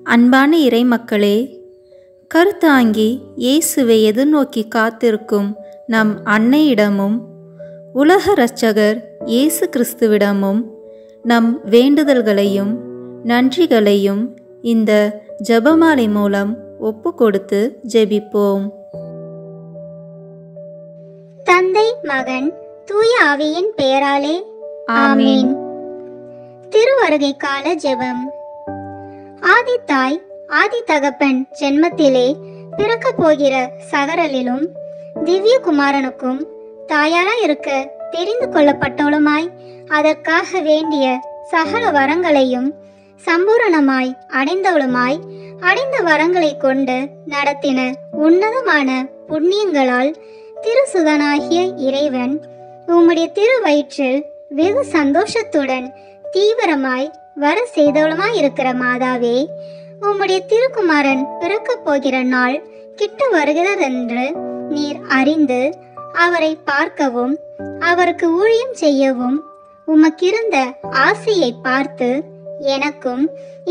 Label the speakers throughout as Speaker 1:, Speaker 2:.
Speaker 1: அன்பான இறைமக்களே, கருத்தாங்கி இயேசுவை எதிர்நோக்கி காத்திருக்கும் நம் அன்னையிடமும் உலக இரட்சகர் இயேசு கிறிஸ்துவிடமும் நம் வேண்டுதல்களையும் நன்றிகளையும் இந்த ஜெபமாலை மூலம் ஒப்பு கொடுத்து ஜெபிப்போம்.
Speaker 2: தந்தை, மகன், தூய ஆவியின் பெயராலே ஆமென். திருவருகை கால ஜெபம். ஆதி தாய் ஆதி தகப்பன் ஜென்மத்திலே பிறக்க போகிற சகரலிலும் திவ்ய குமாரனுக்கும் தாயாராய் இருக்க தெரிந்து கொள்ளப்பட்டவளுமாய் அதற்காக வேண்டிய சகல வரங்களையும் சம்பூரணமாய் அடைந்தவளுமாய் அடைந்த வரங்களை கொண்டு நடத்தின உன்னதமான புண்ணியங்களால் திருசுதனாகிய இறைவன் உம்முடைய திருவயிற்றில் வெகு சந்தோஷத்துடன் தீவிரமாய் வர செய்தவளுமாய் இருக்கிற மாதாவே, உம்முடைய திருக்குமாரன் பிறக்கப் போகிற நாள் கிட்ட வருகிறதென்று நீர் அறிந்து அவரை பார்க்கவும் அவருக்கு ஊழியம் செய்யவும் உமக்கிருந்த ஆசையை பார்த்து எனக்கும்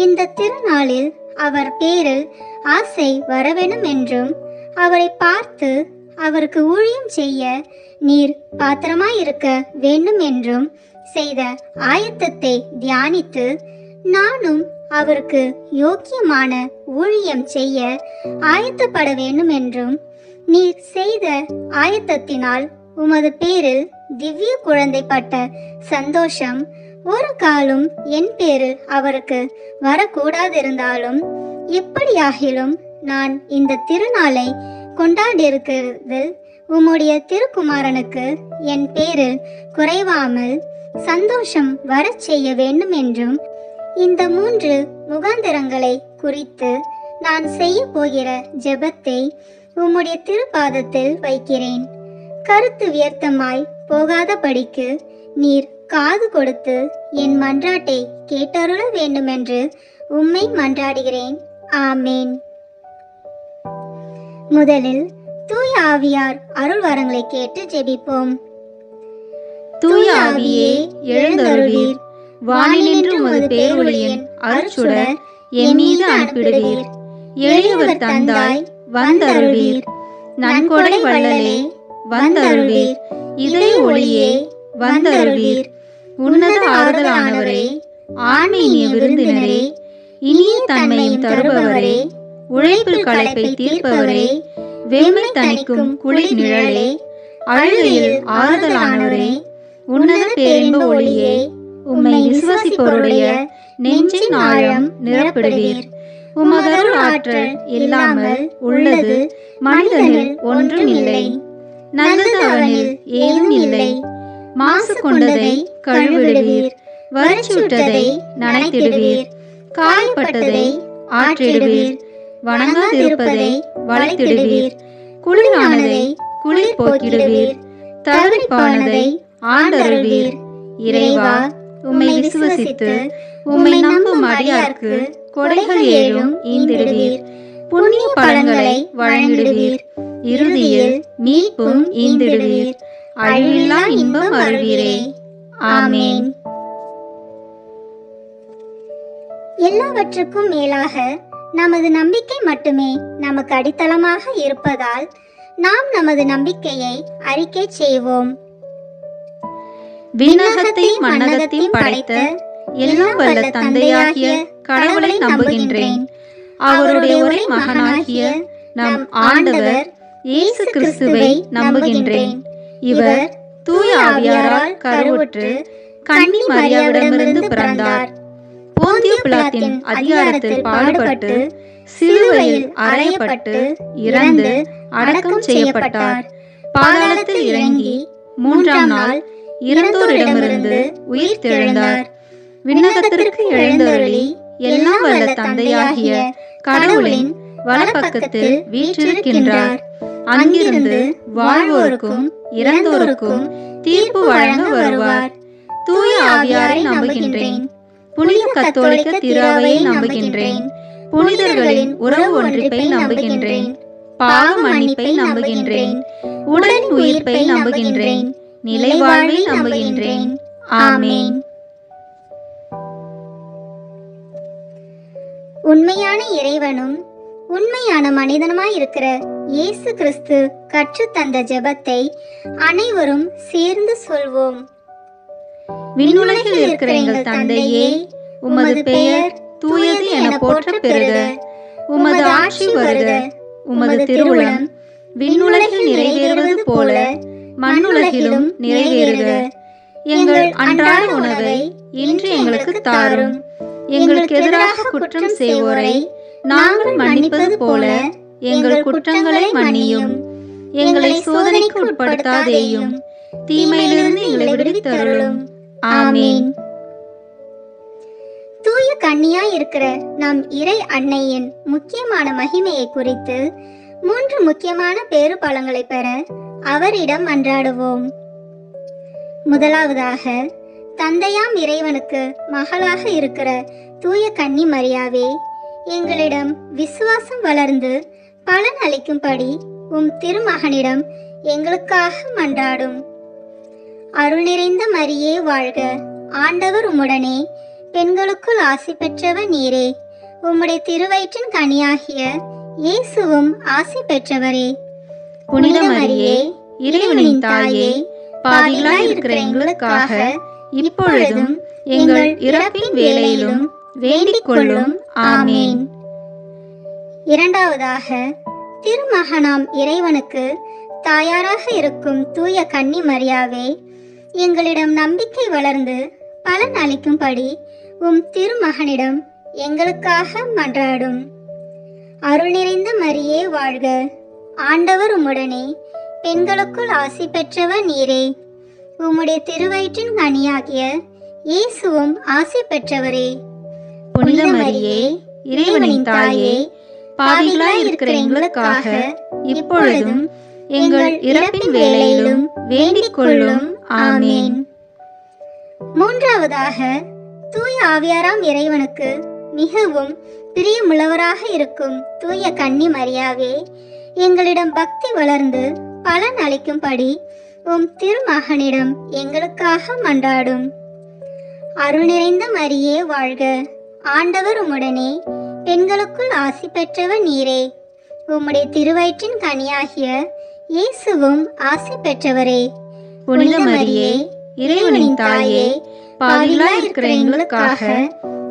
Speaker 2: இந்த திருநாளில் அவர் பேரில் ஆசை வரவேணும் என்றும் அவரை பார்த்து அவருக்கு ஊழியம் செய்ய நீர் பாத்திரமாயிருக்க வேண்டும் என்றும் செய்த ஆயத்தத்தை தியானித்து நானும் அவருக்கு யோக்கியமான ஊழியம் செய்ய ஆயத்தப்பட வேண்டும் என்றும் நீர் செய்த ஆயத்தத்தினால் உமது பேரில் திவ்ய குழந்தை பட்ட சந்தோஷம் ஒரு காலம் என் பேரில் அவருக்கு வரக்கூடாதிருந்தாலும் எப்படியாகிலும் நான் இந்த திருநாளை கொண்டாடியிருக்கிறது உம்முடைய திருக்குமாரனுக்கு என் பேரில் குறைவாமல் சந்தோஷம் வரச் செய்ய வேண்டும் என்றும் இந்த 3 முகாந்திரங்களை குறித்து நான் செய்ய போகிற ஜெபத்தை உம்முடைய திருப்பாதத்தில் வைக்கிறேன். கருத்து வியர்த்தமாய் போகாதபடிக்கு நீர் காது கொடுத்து என் மன்றாட்டை கேட்டருள வேண்டுமென்று உம்மை மன்றாடுகிறேன். ஆமேன். முதலில் தூய ஆவியார் அருள் வரங்களை கேட்டு ஜெபிப்போம்.
Speaker 1: தூய ஆவியே எழுந்தருளீர், வானினின்று உமது பேரொளியின் அருட்சுடர் என் மீது அனுப்பிடுவீர். எளியவர் தந்தாய் வந்தருள்வீர், நன்கொடை வள்ளலே வந்தருள்வீர், இதய ஒளியே வந்தருள்வீர். உன்னத ஆறுதலானவரே, ஆன்மீக விருந்தினரே, இனிய தன்மையும் தருபவரே, உழைப்பில் களைப்பை தீர்ப்பவரே, வேமை தணிக்கும் குளிர் நிழலே, அழுகையில் ஆறுதலானவரே, உன்னத பேரின்ப ஒளியே, உம்மை விசுவாசிப்பவருடைய நெஞ்சின் ஆழம் நிரப்பிடுவீர். உமதருள் ஆற்றல் இல்லாமல் உள்ளது மனிதனில் ஒன்றும் இல்லை, நல்லது அவனில் ஏதும் இல்லை. மாசு கொண்டதை கழுவிடுவீர், வரிச்சுட்டதை நனைத்திடுவீர், காயப்பட்டதை ஆற்றிடுவீர், வணங்காதிருப்பதை வளைத்திடுவீர், குளிரானதை குளிர் போக்கிடுவீர், தவிர்ப்பானதை ஆண்டருள்வீர். இறைவா, உம்மை விசுவசித்து உம்மை நம்பும் அடியார்க்கு கொடைகள் ஏழும் ஈந்திடுவீர், புண்ணிய பலன்களை வழங்கிடுவீர், இறுதியில் மீட்பும் ஈந்திடுவீர், அழிவில்லா இன்பம் அருள்வீரே. ஆமேன்.
Speaker 2: எல்லாவற்றுக்கும் மேலாக நமது நம்பிக்கை மட்டுமே நமக்கு அடித்தளமாக இருப்பதால் நாம் நமது நம்பிக்கையை அறிக்கை செய்வோம்.
Speaker 1: விண்ணகத்தையும் மண்ணகத்தையும் படைத்த எல்லாம் வல்ல தந்தையாகிய கடவுளை நம்புகின்றேன். அவருடைய ஒரே மகனாகிய நம் ஆண்டவர் இயேசு கிறிஸ்துவை நம்புகின்றேன். இவர் தூய ஆவியாரால் கருவுற்று கன்னி மரியாவிடமிருந்து பிறந்தார். போந்திய பிலாத்தின் அதிகாரத்தில் பாடுபட்டு சிலுவையில் அறையப்பட்டு இறந்து அடக்கம் செய்யப்பட்டார். பாதாளத்தில் இறங்கி 3ஆம் நாள் இறந்தோரிடமிருந்து உயிர் தெழுந்தார். விண்ணகத்திற்கு எழுந்தருளி எல்லாம் வல்ல தந்தையாகிய கடவுளின் வலப்பக்கத்தில் வீற்றிருக்கின்றார். அங்கிருந்து வாழ்வோருக்கும் இறந்தோருக்கும் தீர்ப்பு வழங்க வருவார். தூய ஆவியாரை நம்புகின்றேன். புனித கத்தோலிக்க திருஅவையை நம்புகின்றேன். புனிதர்களின் உறவு ஒன்றிப்பை நம்புகின்றேன். பாவ மன்னிப்பை நம்புகின்றேன். உடலின் உயிர்ப்பை நம்புகின்றேன். நிலைவாழ்வை நம்புகின்றேன். ஆமேன்.
Speaker 2: உண்மையான இறைவனும் உண்மையான மனிதனுமாயிருக்கிற இயேசு கிறிஸ்து கற்றுத்தந்த ஜெபத்தை அனைவரும் சேர்ந்து சொல்வோம்.
Speaker 1: விண்ணுலகில் இருக்கிற எங்கள் தந்தையே, உமது பெயர் தூயது என போற்ற பெறுக. உமது ஆட்சி வருக. உமது திருவுளம் விண்ணுலகில் நிறைவேறுவது போல மண்ணுலகிலும் நிறைவேறுக. எங்கள் அன்றாட உணவை இன்று எங்களுக்கு தாரும். எங்களுக்கு எதிராக குற்றம் செய்வோரை நாங்கள் மன்னிப்பது போல எங்கள் குற்றங்களை மன்னியும். எங்களை சோதனைக்கு உட்படுத்தாதேயும், தீமையிலிருந்து எங்களை விடுவித்தருளும். ஆமீன்.
Speaker 2: தூய கன்னியாய் இருக்கிற நம் இறை அன்னையின் முக்கியமான மகிமையை குறித்து 3 முக்கியமான பேறு பலன்களை பெற அவரிடம் மன்றாடுவோம். முதலாவதாக, தந்தையாம் இறைவனுக்கு மகளாக இருக்கிற தூய கன்னி மரியாவே, எங்களிடம் விசுவாசம் வளர்ந்து பலன் அளிக்கும்படி உம் திருமகனிடம் எங்களுக்காக மன்றாடும். அருள் நிறைந்த மரியே வாழ்க, ஆண்டவர் உம்முடனே, பெண்களுக்குள் ஆசி பெற்றவர் நீரே. உம்முடைய திருவயிற்றின் கனியாகிய இயேசுவும் ஆசி பெற்றவரே.
Speaker 1: புனித மரியே, இறைவனின் தாயே, பாவிகளாய் இருக்கிற எங்களுக்காக இப்பொழுதும் எங்கள் இறப்பின் வேளையிலும் வேண்டிக் கொள்ளும். ஆமீன்.
Speaker 2: இரண்டாவதாக, திருமகனாம் இறைவனுக்கு தாயாராக இருக்கும் தூய கன்னி மரியாவே, எங்களிடம் நம்பிக்கை வளர்ந்து பலன் அளிக்கும்படி உம் திருமகனிடம் எங்களுக்காக மன்றாடும். அருள் நிறைந்த மரியே வாழ்க, ஆண்டவர் உம்முடனே, பெண்களுக்குள் ஆசி பெற்றவர் நீரே. உம்முடைய திருவயிற்றின் கனியாகிய இயேசுவும் ஆசி பெற்றவரே.
Speaker 1: புனித மரியே, இறைவனின் தாயே, பாவிகளாய் இருக்கிற எங்களுக்காக இப்பொழுதும் எங்கள் இறப்பின் வேளையிலும் வேண்டிக் கொள்ளும். ஆமீன்.
Speaker 2: மூன்றாவதாக, தூய ஆவியாராம் இறைவனுக்கு மிகவும் பிரியமுள்ளவராக இருக்கும் தூய கன்னி மரியாவே, எங்களிடம் பக்தி வளர்ந்து பலன் அளிக்கும்படி உம் திருமகனிடம் எங்களுக்காக மன்றாடும். அருள் நிறைந்த மரியே வாழ்க, ஆண்டவர் உம்முடனே, பெண்களுக்குள் ஆசி பெற்றவர் நீரே. உம்முடைய திருவயிற்றின் கனியாகிய இயேசுவும் ஆசி பெற்றவரே.
Speaker 1: புனித மரியே, இறைவனின் தாயே, பாவிகளாய் இருக்கிற எங்களுக்காக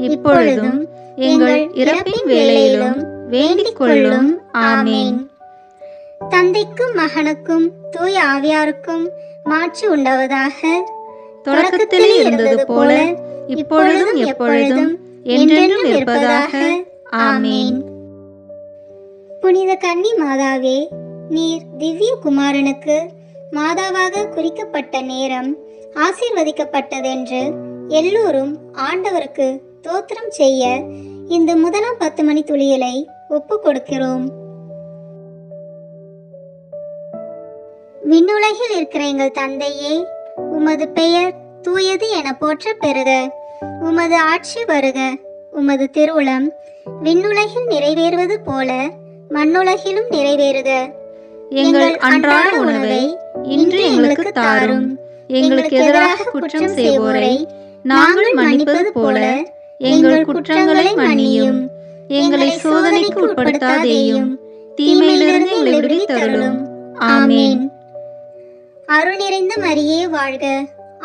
Speaker 1: இப்பொழுதும் எங்கள் இறப்பின் வேளையிலும் வேண்டிக் கொள்ளும். ஆமீன்.
Speaker 2: தந்தைக்கும் மகனுக்கும் தூய ஆவியாருக்கும் மாட்சி உண்டாவதாக.
Speaker 1: தொடக்கத்திலே இருந்தது போல இப்பொழுதும் எப்பொழுதும் என்றென்றும் இருப்பதாக. ஆமீன்.
Speaker 2: புனித கன்னி மாதாவே, நீர் திவ்ய குமாரனுக்கு மாதாவாக குறிக்கப்பட்ட நேரம் ஆசீர்வதிக்கப்பட்டதென்று எல்லோரும் ஆண்டவருக்கு தோத்திரம் செய்ய இந்த முதலாம் 10 மணி துளியலை ஒப்பு கொடுக்கிறோம். விண்ணுலகில் இருக்கிற எங்கள் தந்தையே, உமது பெயர் தூயது என போற்ற பெறுக. உமது ஆட்சி வருக. உமது திருவுளம் விண்ணுலகில் நிறைவேறுவது போல மண்ணுலகிலும் நிறைவேறுக.
Speaker 1: எங்கள் அன்றாட உணவை இன்று எங்களுக்கு தாரும். எங்களுக்கு எதிராக குற்றம் செய்வோரை நாங்கள் மன்னிப்பது போல எங்கள் குற்றங்களை மன்னியும். எங்களை சோதனைக்கு உட்படுத்தாதேயும், தீமையிலிருந்து எங்களை விடுவித்தருளும். ஆமீன்.
Speaker 2: அருள் நிறைந்த மரியே வாழ்க,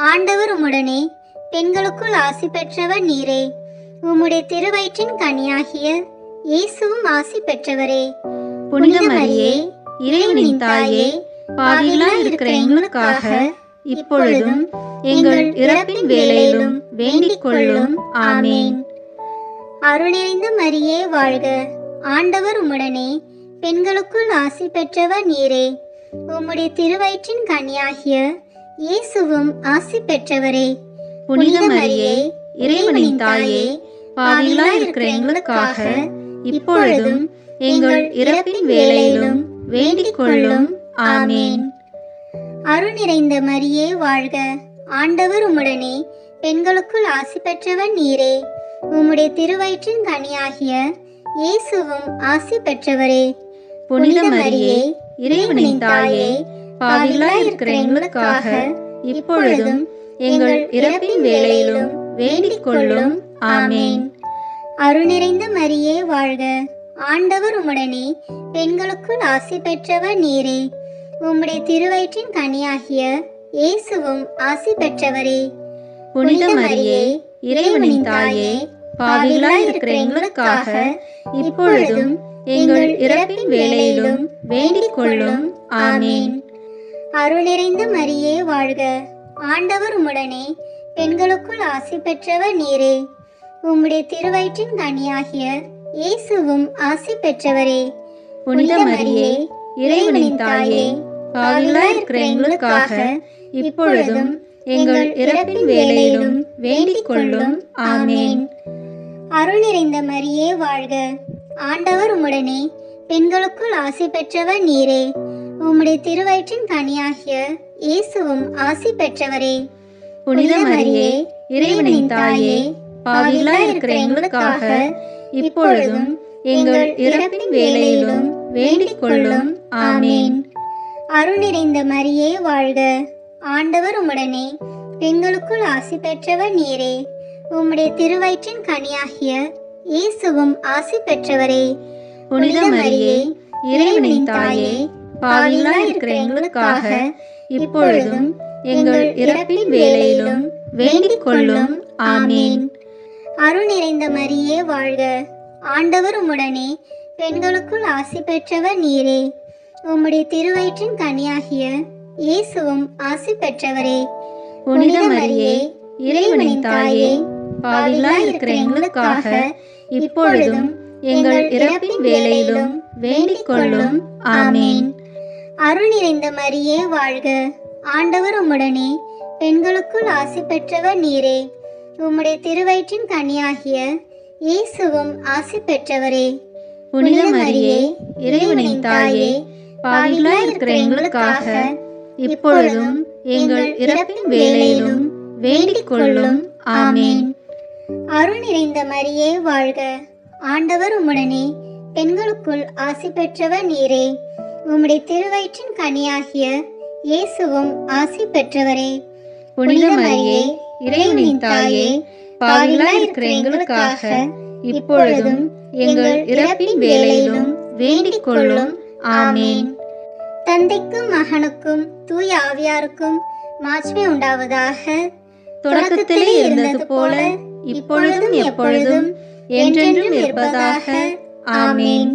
Speaker 2: ஆண்டவர் உம்முடனே, பெண்களுக்குள் ஆசி பெற்றவர் நீரே. உம்முடைய திருவயிற்றின் கனியாகிய இயேசுவும் ஆசி பெற்றவரே.
Speaker 1: புனித மரியே, இறைவனின் தாயே, பாவிகளாய் இருக்கிற எங்களுக்காக இப்பொழுதும் எங்கள் இறப்பின் வேளையிலும் வேண்டிக் கொள்ளும். ஆமீன்.
Speaker 2: அருள் நிறைந்த மரியே வாழ்க, ஆண்டவர் உம்முடனே, பெண்களுக்குள் ஆசி பெற்றவர் நீரே. உம்முடைய திருவயிற்றின் கனியாகிய இயேசுவும் ஆசி பெற்றவரே.
Speaker 1: புனித மரியே, இறைவனின் தாயே, பாவிகளாய் இருக்கிற எங்களுக்காக இப்பொழுதும் எங்கள் இறப்பின் வேளையிலும் வேண்டிக் கொள்ளும். ஆமீன்.
Speaker 2: அருள் நிறைந்த மரியே வாழ்க, ஆண்டவர் உம்முடனே, பெண்களுக்குள் ஆசி பெற்றவர் நீரே. உம்முடைய திருவயிற்றின் கனியாகிய இயேசுவும் ஆசி பெற்றவரே.
Speaker 1: புனித மரியே, இறைவனின் தாயே, பாவிகளாய் இருக்கிற எங்களுக்காக இப்பொழுதும் எங்கள் இறப்பின் வேளையிலும் வேண்டிக் கொள்ளும். ஆமீன்.
Speaker 2: அருள் நிறைந்த மரியே வாழ்க, ஆண்டவர் உம்முடனே, பெண்களுக்குள் ஆசி பெற்றவர் நீரே. உம்முடைய திருவயிற்றின் கனியாகிய இயேசுவும் ஆசி பெற்றவரே.
Speaker 1: புனித மரியே, இறைவனின் தாயே, பாவிகளாய் இருக்கிற எங்களுக்காக இப்பொழுதும் எங்கள் இறப்பின் வேளையிலும் வேண்டிக் கொள்ளும். ஆமேன்.
Speaker 2: அருள் நிறைந்த மரியே வாழ்க, ஆண்டவர் உம்முடனே, பெண்களுக்குள் ஆசி பெற்றவர் நீரே. உம்முடைய திருவயிற்றின் கனியாகிய இயேசுவும் ஆசி பெற்றவரே.
Speaker 1: புனித மரியே, இறைவனின் தாயே, பாவிகளாய் இருக்கிற எங்களுக்காக இப்பொழுதும் எங்கள் இறப்பின் வேளையிலும் வேண்டிக் கொள்ளும். ஆமேன்.
Speaker 2: அருள் நிறைந்த மரியே வாழ்க, ஆண்டவர் உம்முடனே, பெண்களுக்குள் ஆசி பெற்றவர் நீரே. உம்முடைய திருவயிற்றின் கனியாகிய இயேசுவும் ஆசி பெற்றவரே.
Speaker 1: புனித மரியே, இறைவனின் தாயே, பாவிகளாய் இருக்கிற எங்களுக்காக இப்பொழுதும் எங்கள் இறப்பின் வேளையிலும் வேண்டிக் கொள்ளும். ஆமேன்.
Speaker 2: அருள் நிறைந்த மரியே வாழ்க, ஆண்டவர் உம்முடனே, பெண்களுக்குள் ஆசி பெற்றவர் நீரே. உம்முடைய திருவயிற்றின் கனியாகிய இயேசுவும் ஆசி பெற்றவரே.
Speaker 1: புனித மரியே, இறைவனின் தாயே, பாவிகளாய் இருக்கிற எங்களுக்காக இப்பொழுதும் எங்கள் இறப்பின் வேளையிலும் வேண்டிக் கொள்ளும். ஆமேன்.
Speaker 2: அருள் நிறைந்த மரியே வாழ்க, ஆண்டவர் உம்முடனே, பெண்களுக்குள் ஆசி பெற்றவர் நீரே. உம்முடைய திருவயிற்றின் கனியாகிய இயேசுவும் ஆசி பெற்றவரே.
Speaker 1: புனித மரியே, இறைவனின் தாயே, பாவிகளாய் இருக்கிற எங்களுக்காக இப்பொழுதும் எங்கள் இறப்பின் வேளையிலும் வேண்டிக் கொள்ளும். ஆமேன்.
Speaker 2: அருள் நிறைந்த மரியே வாழ்க, ஆண்டவர் உம்முடனே, பெண்களுக்குள் ஆசி பெற்றவர் நீரே. உம்முடைய திருவயிற்றின் கனியாகிய இயேசுவும் ஆசி பெற்றவரே.
Speaker 1: புனித மரியே, இறைவனின் தாயே, பாவிகளாய் இருக்கிற எங்களுக்காக இப்பொழுதும் எங்கள் இறப்பின் வேளையிலும் வேண்டிக் கொள்ளும். ஆமேன்.
Speaker 2: அருள் நிறைந்த மரியே வாழ்க, ஆண்டவர் உம்முடனே, பெண்களுக்குள் ஆசி பெற்றவர் நீரே. உம்முடைய திருவயிற்றின் கனியாகிய இயேசுவும் ஆசி பெற்றவரே.
Speaker 1: புனித மரியே, இறைவனின் தாயே, பாவிகளாய் இருக்கிற எங்களுக்காக இப்பொழுதும் எங்கள் இறப்பின் வேளையிலும் வேண்டிக் கொள்ளும். ஆமேன்.
Speaker 2: தந்தைக்கும் மகனுக்கும் தூய ஆவியாருக்கும் மாட்சிமை உண்டாவதாக.
Speaker 1: தொடக்கத்திலே இருந்தது போல இப்பொழுதும் எப்பொழுதும் என்றென்றும் இருப்பதாக. ஆமேன்.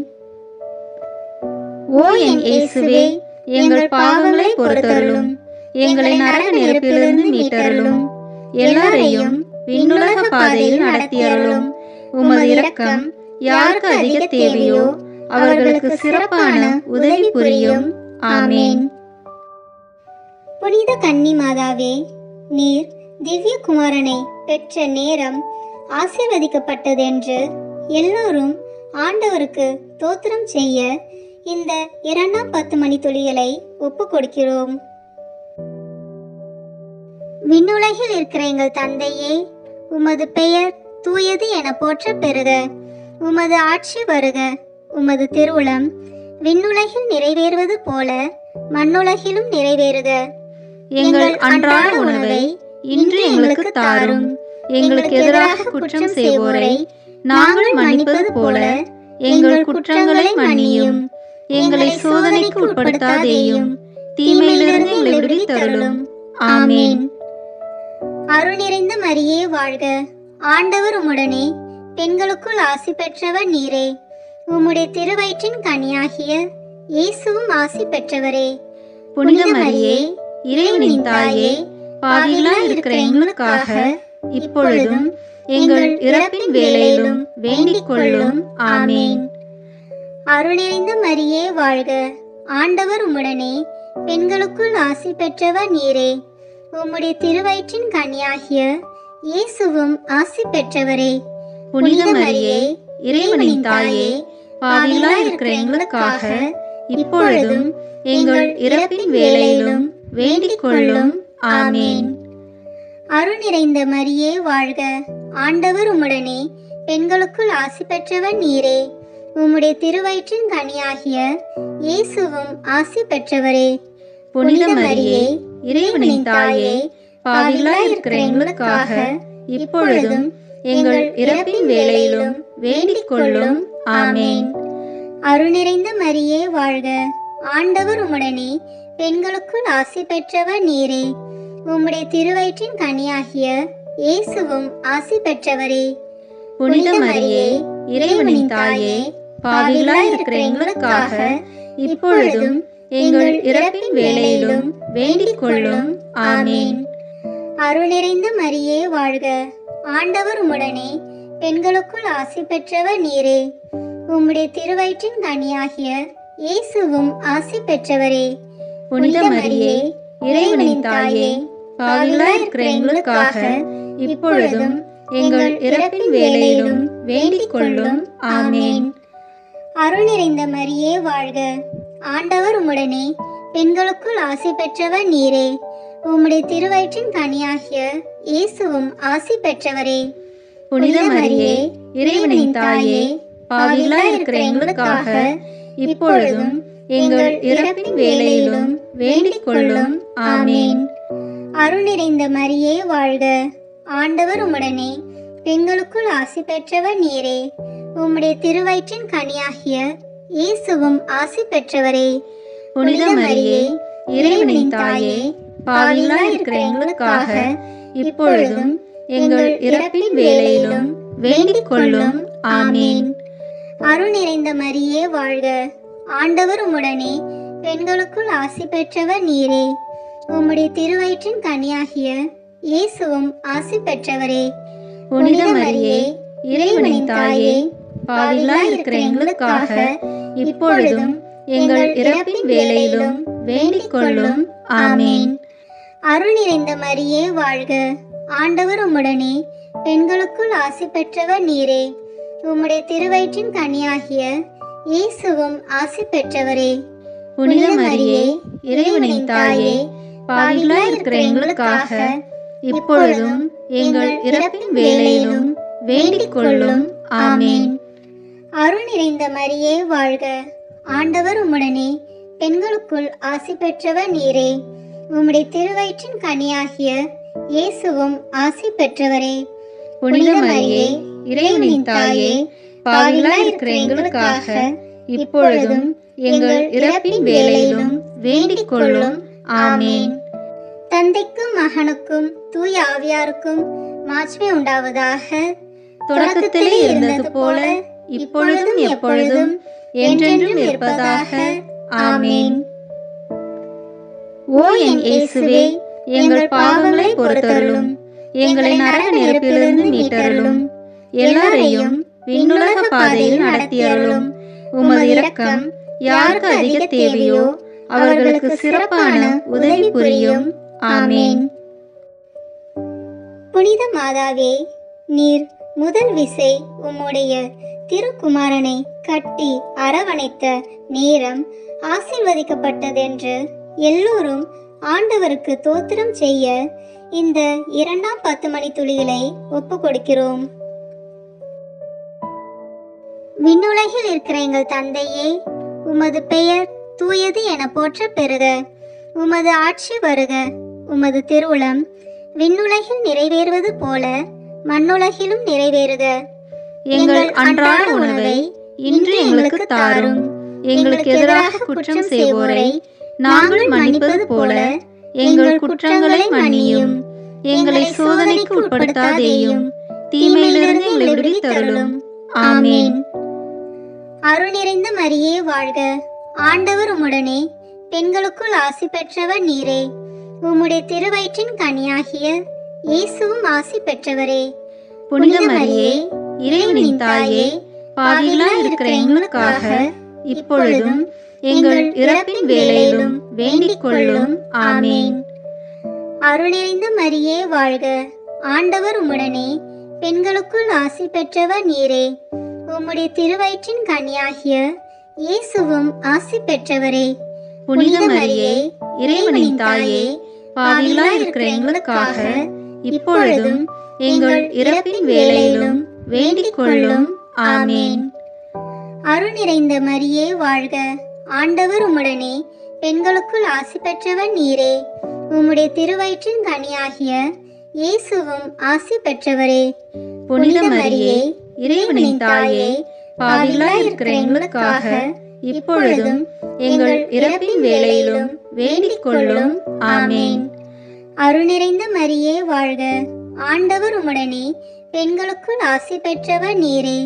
Speaker 1: ஓ என் இயேசுவே, எங்கள் பாவங்களை பொறுத்தருளும், எங்களை நரக நெருப்பிலிருந்து மீட்டருளும், எல்லாரையும் விண்ணுலக பாதையில் நடத்தியருளும். உமது இரக்கம் யாருக்கு அதிக தேவையோ அவர்களுக்கு சிறப்பான உதவி புரியும். ஆமேன்.
Speaker 2: புனித கன்னி மாதாவே, நீர் திவ்ய குமாரனை பெற்ற நேரம் ஆசீர்வதிக்கப்பட்டதென்று எல்லோரும் ஆண்டவருக்கு தோத்திரம் செய்ய இந்த 2ஆம் 10 மணித்துளிகளை ஒப்பு கொடுக்கிறோம். விண்ணுலகில் இருக்கிற எங்கள் தந்தையே, உமது பெயர் தூயது என போற்ற பெறுக. உமது ஆட்சி வருக. உமது திருவுளம் விண்ணுலகில் நிறைவேறுவது போல மண்ணுலகிலும் நிறைவேறுக.
Speaker 1: எங்கள் அன்றாட உணவை இன்று எங்களுக்கு தாரும். எங்களுக்கு எதிராக குற்றம் செய்வோரை நாங்கள் மன்னிப்பது போல எங்கள் குற்றங்களை மன்னியும். எங்களை சோதனைக்கு உட்படுத்தாதேயும், தீமையிலிருந்து எங்களை விடுவித்தருளும். ஆமேன்.
Speaker 2: அருள் நிறைந்த மரியே வாழ்க, ஆண்டவர் உம்முடனே, பெண்களுக்குள் ஆசி பெற்றவர் நீரே. உம்முடைய திருவயிற்றின் கனியாகிய இயேசுவும் ஆசி பெற்றவரே.
Speaker 1: புனித மரியே, இறைவனின் தாயே, பாவிகளாய் இருக்கிற எங்களுக்காக இப்பொழுதும் எங்கள் இறப்பின் வேளையிலும் வேண்டிக் கொள்ளும். ஆமேன்.
Speaker 2: அருள் நிறைந்த மரியே வாழ்க, ஆண்டவர் உம்முடனே, பெண்களுக்குள் ஆசி பெற்றவர் நீரே. உம்முடைய திருவயிற்றின் கனியாகிய இயேசுவும் ஆசி பெற்றவரே.
Speaker 1: புனித மரியே, இறைவனின் தாயே, பாவிகளாய் இருக்கிற எங்களுக்காக இப்பொழுதும் எங்கள் இறப்பின் வேளையிலும் வேண்டிக் கொள்ளும். ஆமேன்.
Speaker 2: அருள் நிறைந்த மரியே வாழ்க, ஆண்டவர் உம்முடனே, பெண்களுக்குள் ஆசி பெற்றவர் நீரே. உம்முடைய திருவயிற்றின் கனியாகிய இயேசுவும் ஆசி பெற்றவரே.
Speaker 1: புனித மரியே, இறைவனின் தாயே, பாவிகளாய் இருக்கிற எங்களுக்காக இப்பொழுதும் எங்கள் இறப்பின் வேளையிலும் வேண்டிக் கொள்ளும். ஆமேன்.
Speaker 2: அருள் நிறைந்த மரியே வாழ்க, ஆண்டவர் உம்முடனே, பெண்களுக்குள் ஆசி பெற்றவர் நீரே. உம்முடைய திருவயிற்றின் கனியாகிய இயேசுவும் ஆசி பெற்றவரே.
Speaker 1: புனித மரியே, இறைவனின் தாயே, பாவிகளாய் இருக்கிற எங்களுக்காக இப்பொழுதும் எங்கள் இறப்பின் வேளையிலும் வேண்டிக் கொள்ளும். ஆமேன்.
Speaker 2: அருள் நிறைந்த மரியே வாழ்க, ஆண்டவர் உம்முடனே, பெண்களுக்குள் ஆசி பெற்றவர் நீரே. உம்முடைய திருவயிற்றின் கனியாகிய இயேசுவும் ஆசி பெற்றவரே.
Speaker 1: புனித மரியே, இறைவனின் தாயே, பாவிகளாய் இருக்கிற எங்களுக்காக இப்பொழுதும் எங்கள் இறப்பின் வேளையிலும் வேண்டிக் கொள்ளும். ஆமேன்.
Speaker 2: அருள் நிறைந்த மரியே வாழ்க, ஆண்டவர் உம்முடனே, பெண்களுக்குள் ஆசி பெற்றவர் நீரே. உம்முடைய திருவயிற்றின் கனியாகிய இயேசுவும் ஆசி பெற்றவரே.
Speaker 1: புனித மரியே, இறைவனின் தாயே, பாவிகளாய் இருக்கிற எங்களுக்காக இப்பொழுதும் எங்கள் இறப்பின் வேளையிலும் வேண்டிக் கொள்ளும். ஆமேன்.
Speaker 2: அருள் நிறைந்த மரியே வாழ்க, ஆண்டவர் உம்முடனே, பெண்களுக்குள் ஆசி பெற்றவர் நீரே. உம்முடைய திருவயிற்றின் கனியாகிய இயேசுவும் ஆசி பெற்றவரே.
Speaker 1: புனித மரியே, இறைவனின் தாயே, பாவிகளாய் இருக்கிற எங்களுக்காக இப்பொழுதும் எங்கள் இறப்பின் வேளையிலும் வேண்டிக் கொள்ளும். ஆமேன்.
Speaker 2: அருள் நிறைந்த மரியே வாழ்க, ஆண்டவர் உம்முடனே, பெண்களுக்குள் ஆசி பெற்றவர் நீரே. உம்முடைய திருவயிற்றின் கனியாகிய இயேசுவும் ஆசி பெற்றவரே.
Speaker 1: புனித மரியே, இறைவனின் தாயே, பாவிகளாய் இருக்கிற எங்களுக்காக இப்பொழுதும் எங்கள் இறப்பின் வேளையிலும் வேண்டிக் கொள்ளும். ஆமேன்.
Speaker 2: அருள் நிறைந்த மரியே வாழ்க, ஆண்டவர் உம்முடனே, பெண்களுக்குள் ஆசி பெற்றவர் நீரே. உம்முடைய திருவயிற்றின் கனியாகிய இயேசுவும் ஆசி பெற்றவரே.
Speaker 1: புனித மரியே, இறைவனின் தாயே, பாவிகளாய் இருக்கிற எங்களுக்காக இப்பொழுதும் எங்கள் இறப்பின் வேளையிலும் வேண்டிக் கொள்ளும். ஆமேன்.
Speaker 2: அருள் நிறைந்த மரியே வாழ்க, ஆண்டவர் உம்முடனே, பெண்களுக்குள் ஆசி பெற்றவர் நீரே. உம்முடைய திருவயிற்றின் கனியாகிய இயேசுவும் ஆசி பெற்றவரே.
Speaker 1: புனித மரியே, இறைவனின் தாயே, பாவிகளாய் இருக்கிற எங்களுக்காக இப்பொழுதும் எங்கள் இறப்பின் வேளையிலும் வேண்டிக் கொள்ளும். ஆமேன்.
Speaker 2: தந்தைக்கும் மகனுக்கும் தூய ஆவியாருக்கும் மாட்சிமை உண்டாவதாக.
Speaker 1: தொடக்கத்திலே இருந்தது போல இப்பொழுதும் எப்பொழுதும் என்றென்றும் இருப்பதாக. ஆமேன். ஓ என் இயேசுவே, எங்கள் பாவங்களை பொறுத்தருளும், எங்களை நரக நெருப்பிலிருந்து மீட்டருளும், எல்லாரையும் விண்ணுலக பாதையில் நடத்தியருளும். உமது இரக்கம் யாருக்கு அதிக தேவையோ அவர்களுக்கு சிறப்பான உதவி புரியும். ஆமேன்.
Speaker 2: புனித மாதாவே, நீர் முதல் விசை உம்முடைய திருக்குமாரனை கட்டி அரவணைத்த நேரம் ஆசீர்வதிக்கப்பட்டதென்று எல்லோரும் ஆண்டவருக்கு தோத்திரம் செய்ய இந்த இரண்டாம் 10 மணி துளிகளை ஒப்பு கொடுக்கிறோம். விண்ணுலகில் இருக்கிற எங்கள் தந்தையே, உமது பெயர் தூயது என போற்ற பெறுக. உமது ஆட்சி வருக. உமது திருவுளம் விண்ணுலகில் நிறைவேறுவது போல மண்ணுலகிலும் நிறைவேறுக.
Speaker 1: எங்கள் அன்றாட உணவை இன்று எங்களுக்கு தாரும். எங்களுக்கு எதிராக குற்றம் செய்வோரை நாங்கள் மன்னிப்பது போல எங்கள் குற்றங்களை மன்னியும். எங்களை சோதனைக்கு உட்படுத்தாதேயும், தீமையிலிருந்து எங்களை விடுவித்தருளும். ஆமேன்.
Speaker 2: அருள் நிறைந்த மரியே வாழ்க, ஆண்டவர் உம்முடனே, பெண்களுக்குள் ஆசி பெற்றவர் நீரே. உம்முடைய திருவயிற்றின் கனியாகிய இயேசுவும் ஆசி பெற்றவரே.
Speaker 1: புனித மரியே, இறைவனின் தாயே, பாவிகளாய் இருக்கிற எங்களுக்காக இப்பொழுதும் எங்கள் இறப்பின் வேளையிலும் வேண்டிக் கொள்ளும். ஆமேன்.
Speaker 2: அருள் நிறைந்த மரியே வாழ்க, ஆண்டவர் உம்முடனே, பெண்களுக்குள் ஆசி பெற்றவர் நீரே. உம்முடைய திருவயிற்றின் கனியாகிய இயேசுவும் ஆசி பெற்றவரே.
Speaker 1: புனித மரியே, இறைவனின் தாயே, பாவிகளாய் இருக்கிற எங்களுக்காக இப்பொழுதும் எங்கள் இறப்பின் வேளையிலும் வேண்டிக் கொள்ளும். ஆமேன்.
Speaker 2: அருள் நிறைந்த மரியே வாழ்க, ஆண்டவர் உம்முடனே, பெண்களுக்குள் ஆசி பெற்றவர் நீரே. உம்முடைய திருவயிற்றின் கனியாகிய இயேசுவும் ஆசி பெற்றவரே.
Speaker 1: புனித மரியே, இறைவனின் தாயே, பாவிகளாய் இருக்கிற எங்களுக்காக இப்பொழுதும் எங்கள் இறப்பின் வேளையிலும் வேண்டிக் கொள்ளும். ஆமேன்.
Speaker 2: அருள் நிறைந்த மரியே வாழ்க, ஆண்டவர் உம்முடனே, பெண்களுக்குள் ஆசி பெற்றவர் நீரே.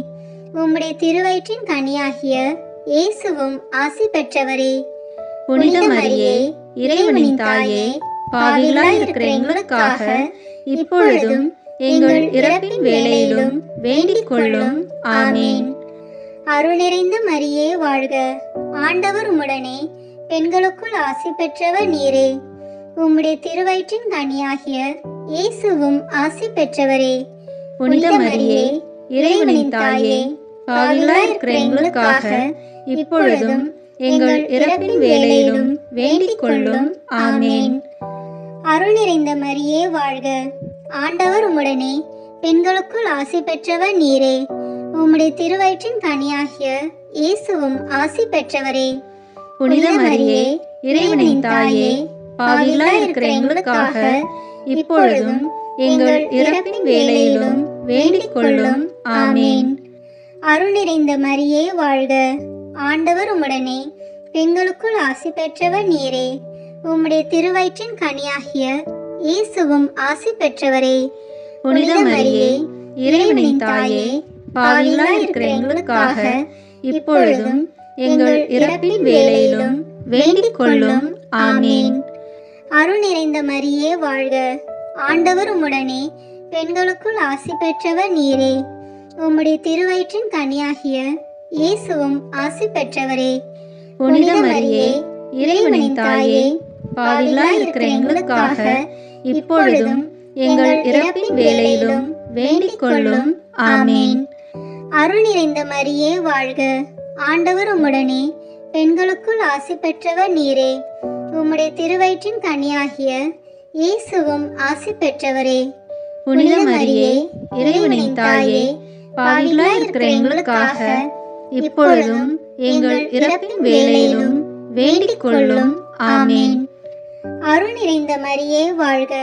Speaker 2: உம்முடைய திருவயிற்றின் கனியாகிய இயேசுவும் ஆசி பெற்றவரே.
Speaker 1: புனித மரியே, இறைவனின் தாயே, பாவிகளாய் இருக்கிற எங்களுக்காக இப்பொழுதும் எங்கள் இறப்பின் வேளையிலும் வேண்டிக் கொள்ளும். ஆமேன்.
Speaker 2: அருள் நிறைந்த மரியே வாழ்க, ஆண்டவர் உம்முடனே, பெண்களுக்குள் ஆசி பெற்றவர் நீரே. உம்முடைய திருவயிற்றின் கனியாகிய இயேசுவும் ஆசி பெற்றவரே.
Speaker 1: புனித மரியே, இறைவனின் தாயே, பாவிகளாய் இருக்கிற எங்களுக்காக இப்பொழுதும் எங்கள் இறப்பின் வேளையிலும் வேண்டிக் கொள்ளும். ஆமேன்.
Speaker 2: அருள் நிறைந்த மரியே வாழ்க, ஆண்டவர் உம்முடனே, பெண்களுக்குள் ஆசி பெற்றவர் நீரே. உம்முடைய திருவயிற்றின் கனியாகிய இயேசுவும் ஆசி பெற்றவரே.
Speaker 1: புனித மரியே, இறைவனின் தாயே, பாவிகளாய் இருக்கிற எங்களுக்காக இப்பொழுதும் எங்கள் இறப்பின் வேளையிலும் வேண்டிக் கொள்ளும். ஆமேன்.
Speaker 2: அருள் நிறைந்த மரியே வாழ்க, ஆண்டவர் உம்முடனே, பெண்களுக்குள் ஆசி பெற்றவர் நீரே. உம்முடைய திருவயிற்றின் கனியாகிய இயேசுவும் ஆசி பெற்றவரே.
Speaker 1: புனித மரியே, இறைவனின் தாயே, பாவிகளாய் இருக்கிற எங்களுக்காக இப்பொழுதும் எங்கள் இறப்பின் வேளையிலும் வேண்டிக் கொள்ளும். ஆமேன்.
Speaker 2: அருள் நிறைந்த மரியே வாழ்க, ஆண்டவர் உம்முடனே, பெண்களுக்குள் ஆசி பெற்றவர் நீரே. உம்முடைய திருவயிற்றின் கனியாகிய இயேசுவும் ஆசி பெற்றவரே.
Speaker 1: புனித மரியே, இறைவனின் தாயே, பாவிகளாய் இருக்கிற எங்களுக்காக இப்பொழுதும் எங்கள் இறப்பின் வேளையிலும் வேண்டிக் கொள்ளும். ஆமேன்.
Speaker 2: அருள் நிறைந்த மரியே வாழ்க, ஆண்டவர் உம்முடனே, பெண்களுக்குள் ஆசி பெற்றவர் நீரே. உம்முடைய திருவயிற்றின் கனியாகிய இயேசுவும் ஆசி பெற்றவரே.
Speaker 1: புனித மரியே, இறைவனின் தாயே, பாவிகளாய் இருக்கிற எங்களுக்காக இப்பொழுதும் எங்கள் இறப்பின் வேளையிலும் வேண்டிக் கொள்ளும். ஆமேன்.
Speaker 2: அருள் நிறைந்த மரியே வாழ்க,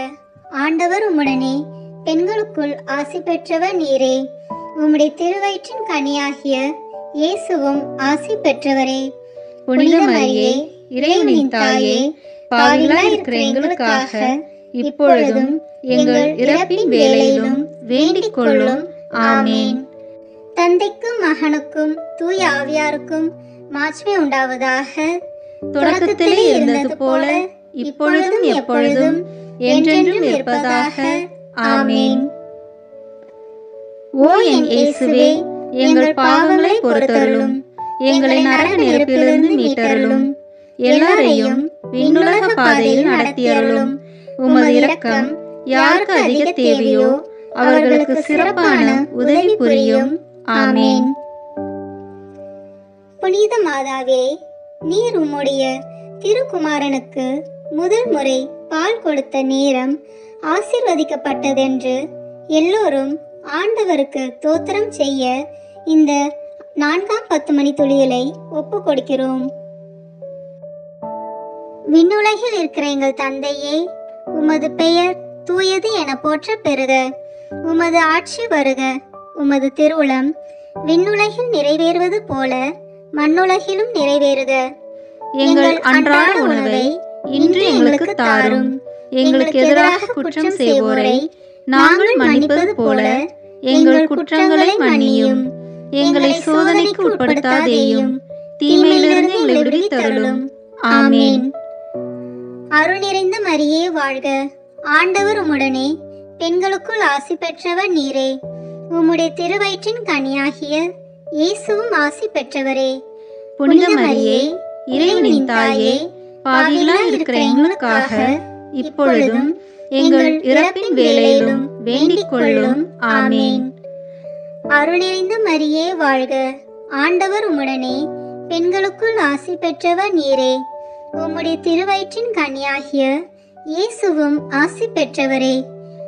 Speaker 2: ஆண்டவர் உம்முடனே, பெண்களுக்குள் ஆசி பெற்றவர் நீரே. உம்முடைய திருவயிற்றின் கனியாகிய இயேசுவும் ஆசி பெற்றவரே.
Speaker 1: புனித மரியே, இறைவனின் தாயே, பாவிகளாய் இருக்கிற எங்களுக்காக இப்பொழுதும் எங்கள் இறப்பின் வேளையிலும் வேண்டிக் கொள்ளும். ஆமேன்.
Speaker 2: தந்தைக்கும் மகனுக்கும் தூய ஆவியாருக்கும் மாட்சிமை உண்டாவதாக.
Speaker 1: தொடக்கத்திலே இருந்தது போல இப்பொழுதும் எப்பொழுதும் என்றென்றும் இருப்பதாக. ஆமேன். ஓ என் இயேசுவே, எங்கள் பாவங்களை பொறுத்தருளும், எங்களை நரக நெருப்பிலிருந்து மீட்டருளும், எல்லாரையும் விண்ணுலக பாதையில் நடத்தியருளும். உமது இரக்கம் யாருக்கு அதிக தேவையோ அவர்களுக்கு சிறப்பான உதவி புரியும். ஆமேன்.
Speaker 2: புனித மாதாவே, நீர் உம்முடைய திருக்குமாரனுக்கு முதல் முறை பால் கொடுத்த நேரம் ஆசீர்வதிக்கப்பட்டதென்று எல்லோரும் ஆண்டவருக்கு தோத்திரம் செய்ய இந்த 4ஆம் 10 மணி துளியலை ஒப்பு கொடுக்கிறோம். விண்ணுலகில் இருக்கிற எங்கள் தந்தையே, உமது பெயர் தூயது என போற்ற பெறுக. உமது ஆட்சி வருக. உமது திருவுளம் விண்ணுலகில் நிறைவேறுவது போல மண்ணுலகிலும் நிறைவேறுக.
Speaker 1: எங்கள் அன்றாட உணவை இன்று எங்களுக்கு தாரும். எங்களுக்கு எதிராக குற்றம் செய்வோரை நாங்கள் மன்னிப்பது போல எங்கள் குற்றங்களை மன்னியும். எங்களை சோதனைக்கு உட்படுத்தாதேயும், தீமையிலிருந்து எங்களை விடுவித்தருளும். ஆமேன்.
Speaker 2: அருள் நிறைந்த மரியே வாழ்க, ஆண்டவர் உம்முடனே, பெண்களுக்குள் ஆசி பெற்றவர் நீரே. உம்முடைய திருவயிற்றின் கனியாகிய இயேசுவும் ஆசி பெற்றவரே.
Speaker 1: புனித மரியே, இறைவனின் தாயே, பாவிகளாய் இருக்கிற எங்களுக்காக இப்பொழுதும் எங்கள் இறப்பின் வேளையிலும் வேண்டிக் கொள்ளும். ஆமேன்.
Speaker 2: அருள் நிறைந்த மரியே வாழ்க, ஆண்டவர் உம்முடனே, பெண்களுக்குள் ஆசி பெற்றவர் நீரே. உம்முடைய திருவயிற்றின் கனியாகிய இயேசுவும் ஆசி பெற்றவரே.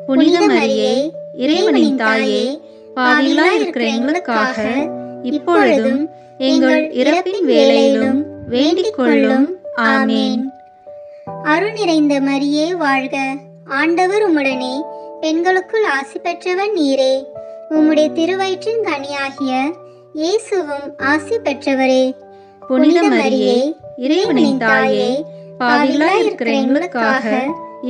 Speaker 1: புனித மரியே, இறைவனின் தாயே, பாவிகளாய் இருக்கிற எங்களுக்காக இப்பொழுதும் எங்கள் இறப்பின் வேளையிலும் வேண்டிக் கொள்ளும். ஆமேன்.
Speaker 2: அருள் நிறைந்த மரியே வாழ்க, ஆண்டவர் உம்முடனே, பெண்களுக்குள் ஆசி பெற்றவர் நீரே. உம்முடைய திருவயிற்றின் கனியாகிய இயேசுவும் ஆசி பெற்றவரே.
Speaker 1: புனித மரியே, இறைவனின் தாயே, பாவிகளாய் இருக்கிற எங்களுக்காக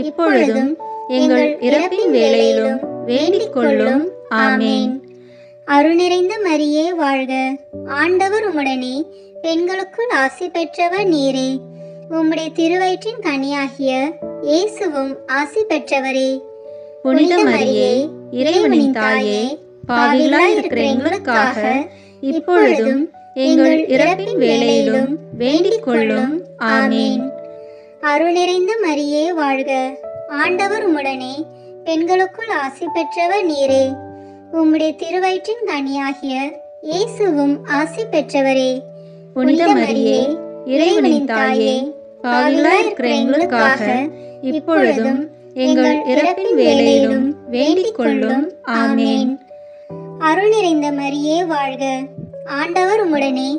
Speaker 1: இப்பொழுதும் எங்கள் இறப்பின் வேளையிலும் வேண்டிக் கொள்ளும். ஆமேன்.
Speaker 2: அருள் நிறைந்த மரியே வாழ்க, ஆண்டவர் உம்முடனே, பெண்களுக்குள் ஆசி பெற்றவர் நீரே. உம்முடைய திருவயிற்றின் கனியாகிய இயேசுவும் ஆசி பெற்றவரே.
Speaker 1: புனித மரியே, இறைவனின் தாயே, பாவிகளாய் இருக்கிற எங்களுக்காக இப்பொழுதும் எங்கள் இறப்பின் வேளையிலும் வேண்டிக் கொள்ளும். ஆமேன்.
Speaker 2: அருள் நிறைந்த மரியே வாழ்க, ஆண்டவர் உம்முடனே, பெண்களுக்குள் ஆசி பெற்றவர் நீரே. உம்முடைய திருவயிற்றின் கனியாகிய இயேசுவும் ஆசி பெற்றவரே.
Speaker 1: புனித மரியே, இறைவனின் தாயே, பாவிகளாய் இருக்கிற எங்களுக்காக இப்பொழுதும் எங்கள் இறப்பின் வேளையிலும் வேண்டிக் கொள்ளும். ஆமேன்.
Speaker 2: அருள் நிறைந்த மரியே வாழ்க, ஆண்டவர் உம்முடனே,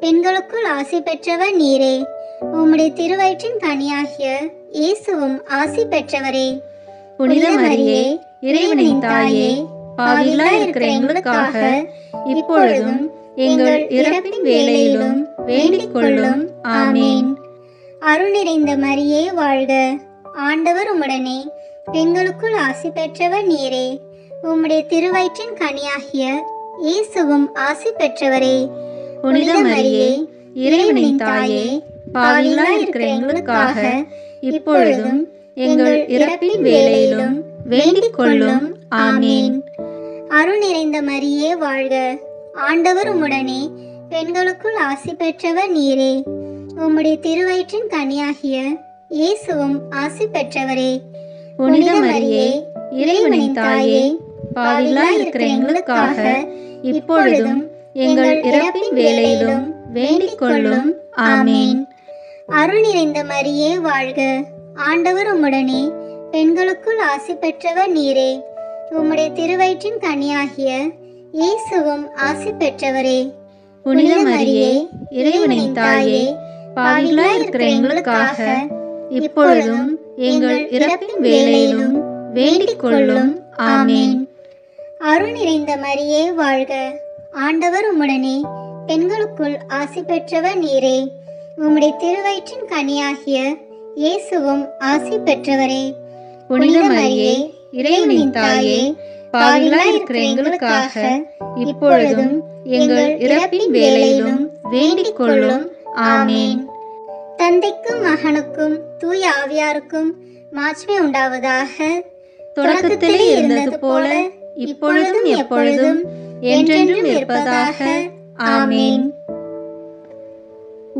Speaker 2: பெண்களுக்குள் ஆசி பெற்றவர் நீரே. உம்முடைய திருவயிற்றின் கனியாகிய இயேசுவும் ஆசி பெற்றவரே.
Speaker 1: புனித மரியே, இறைவனின் தாயே, பாவிகளாய் இருக்கிற எங்களுக்காக இப்பொழுதும் எங்கள் இறப்பின் வேளையிலும் வேண்டிக் கொள்ளும். ஆமேன்.
Speaker 2: அருள் நிறைந்த மரியே வாழ்க, ஆண்டவர் உம்முடனே, பெண்களுக்குள் ஆசி பெற்றவர் நீரே. உம்முடைய திருவயிற்றின் கனியாகிய இயேசுவும் ஆசி பெற்றவரே.
Speaker 1: புனித மரியே, இறைவனின் தாயே, பாவிகளாய் இருக்கிற எங்களுக்காக இப்பொழுதும் எங்கள் இறப்பின் வேளையிலும் வேண்டிக் கொள்ளும். ஆமேன்.
Speaker 2: அருள் நிறைந்த மரியே வாழ்க, ஆண்டவர் உம்முடனே, பெண்களுக்குள் ஆசி பெற்றவர் நீரே. உம்முடைய திருவயிற்றின் கனியாகிய இயேசுவும் ஆசி பெற்றவரே.
Speaker 1: புனித மரியே, இறைவனின் தாயே, பாவிகளாய் இருக்கிற எங்களுக்காக இப்பொழுதும் எங்கள் இறப்பின் வேளையிலும் வேண்டிக் கொள்ளும். ஆமேன்.
Speaker 2: அருள் நிறைந்த மரியே வாழ்க, ஆண்டவர் உம்முடனே, பெண்களுக்குள் ஆசி பெற்றவர் நீரே. உம்முடைய திருவயிற்றின் கனியாகிய இயேசுவும் ஆசி பெற்றவரே.
Speaker 1: புனித மரியே, இறைவனின் தாயே, பாவிகளாய் இருக்கிற எங்களுக்காக இப்பொழுதும் எங்கள் இறப்பின் வேளையிலும் வேண்டிக் கொள்ளும். ஆமேன்.
Speaker 2: அருள் நிறைந்த மரியே வாழ்க, ஆண்டவர் உம்முடனே, பெண்களுக்குள் ஆசி பெற்றவர் நீரே. உம்முடைய திருவயிற்றின் கனியாகிய இயேசுவும் ஆசி பெற்றவரே.
Speaker 1: புனித மரியே, இறைவனின் தாயே, பாவிகளாய் இருக்கிற எங்களுக்காக இப்பொழுதும் எங்கள் இறப்பின் வேளையிலும் வேண்டிக் கொள்ளும். ஆமேன்.
Speaker 2: தந்தைக்கும் மகனுக்கும் தூய ஆவியாருக்கும் மாட்சிமை உண்டாவதாக.
Speaker 1: தொடக்கத்திலே இருந்தது போல இப்பொழுதும் எப்பொழுதும் என்றென்றும் இருப்பதாக. ஆமேன்.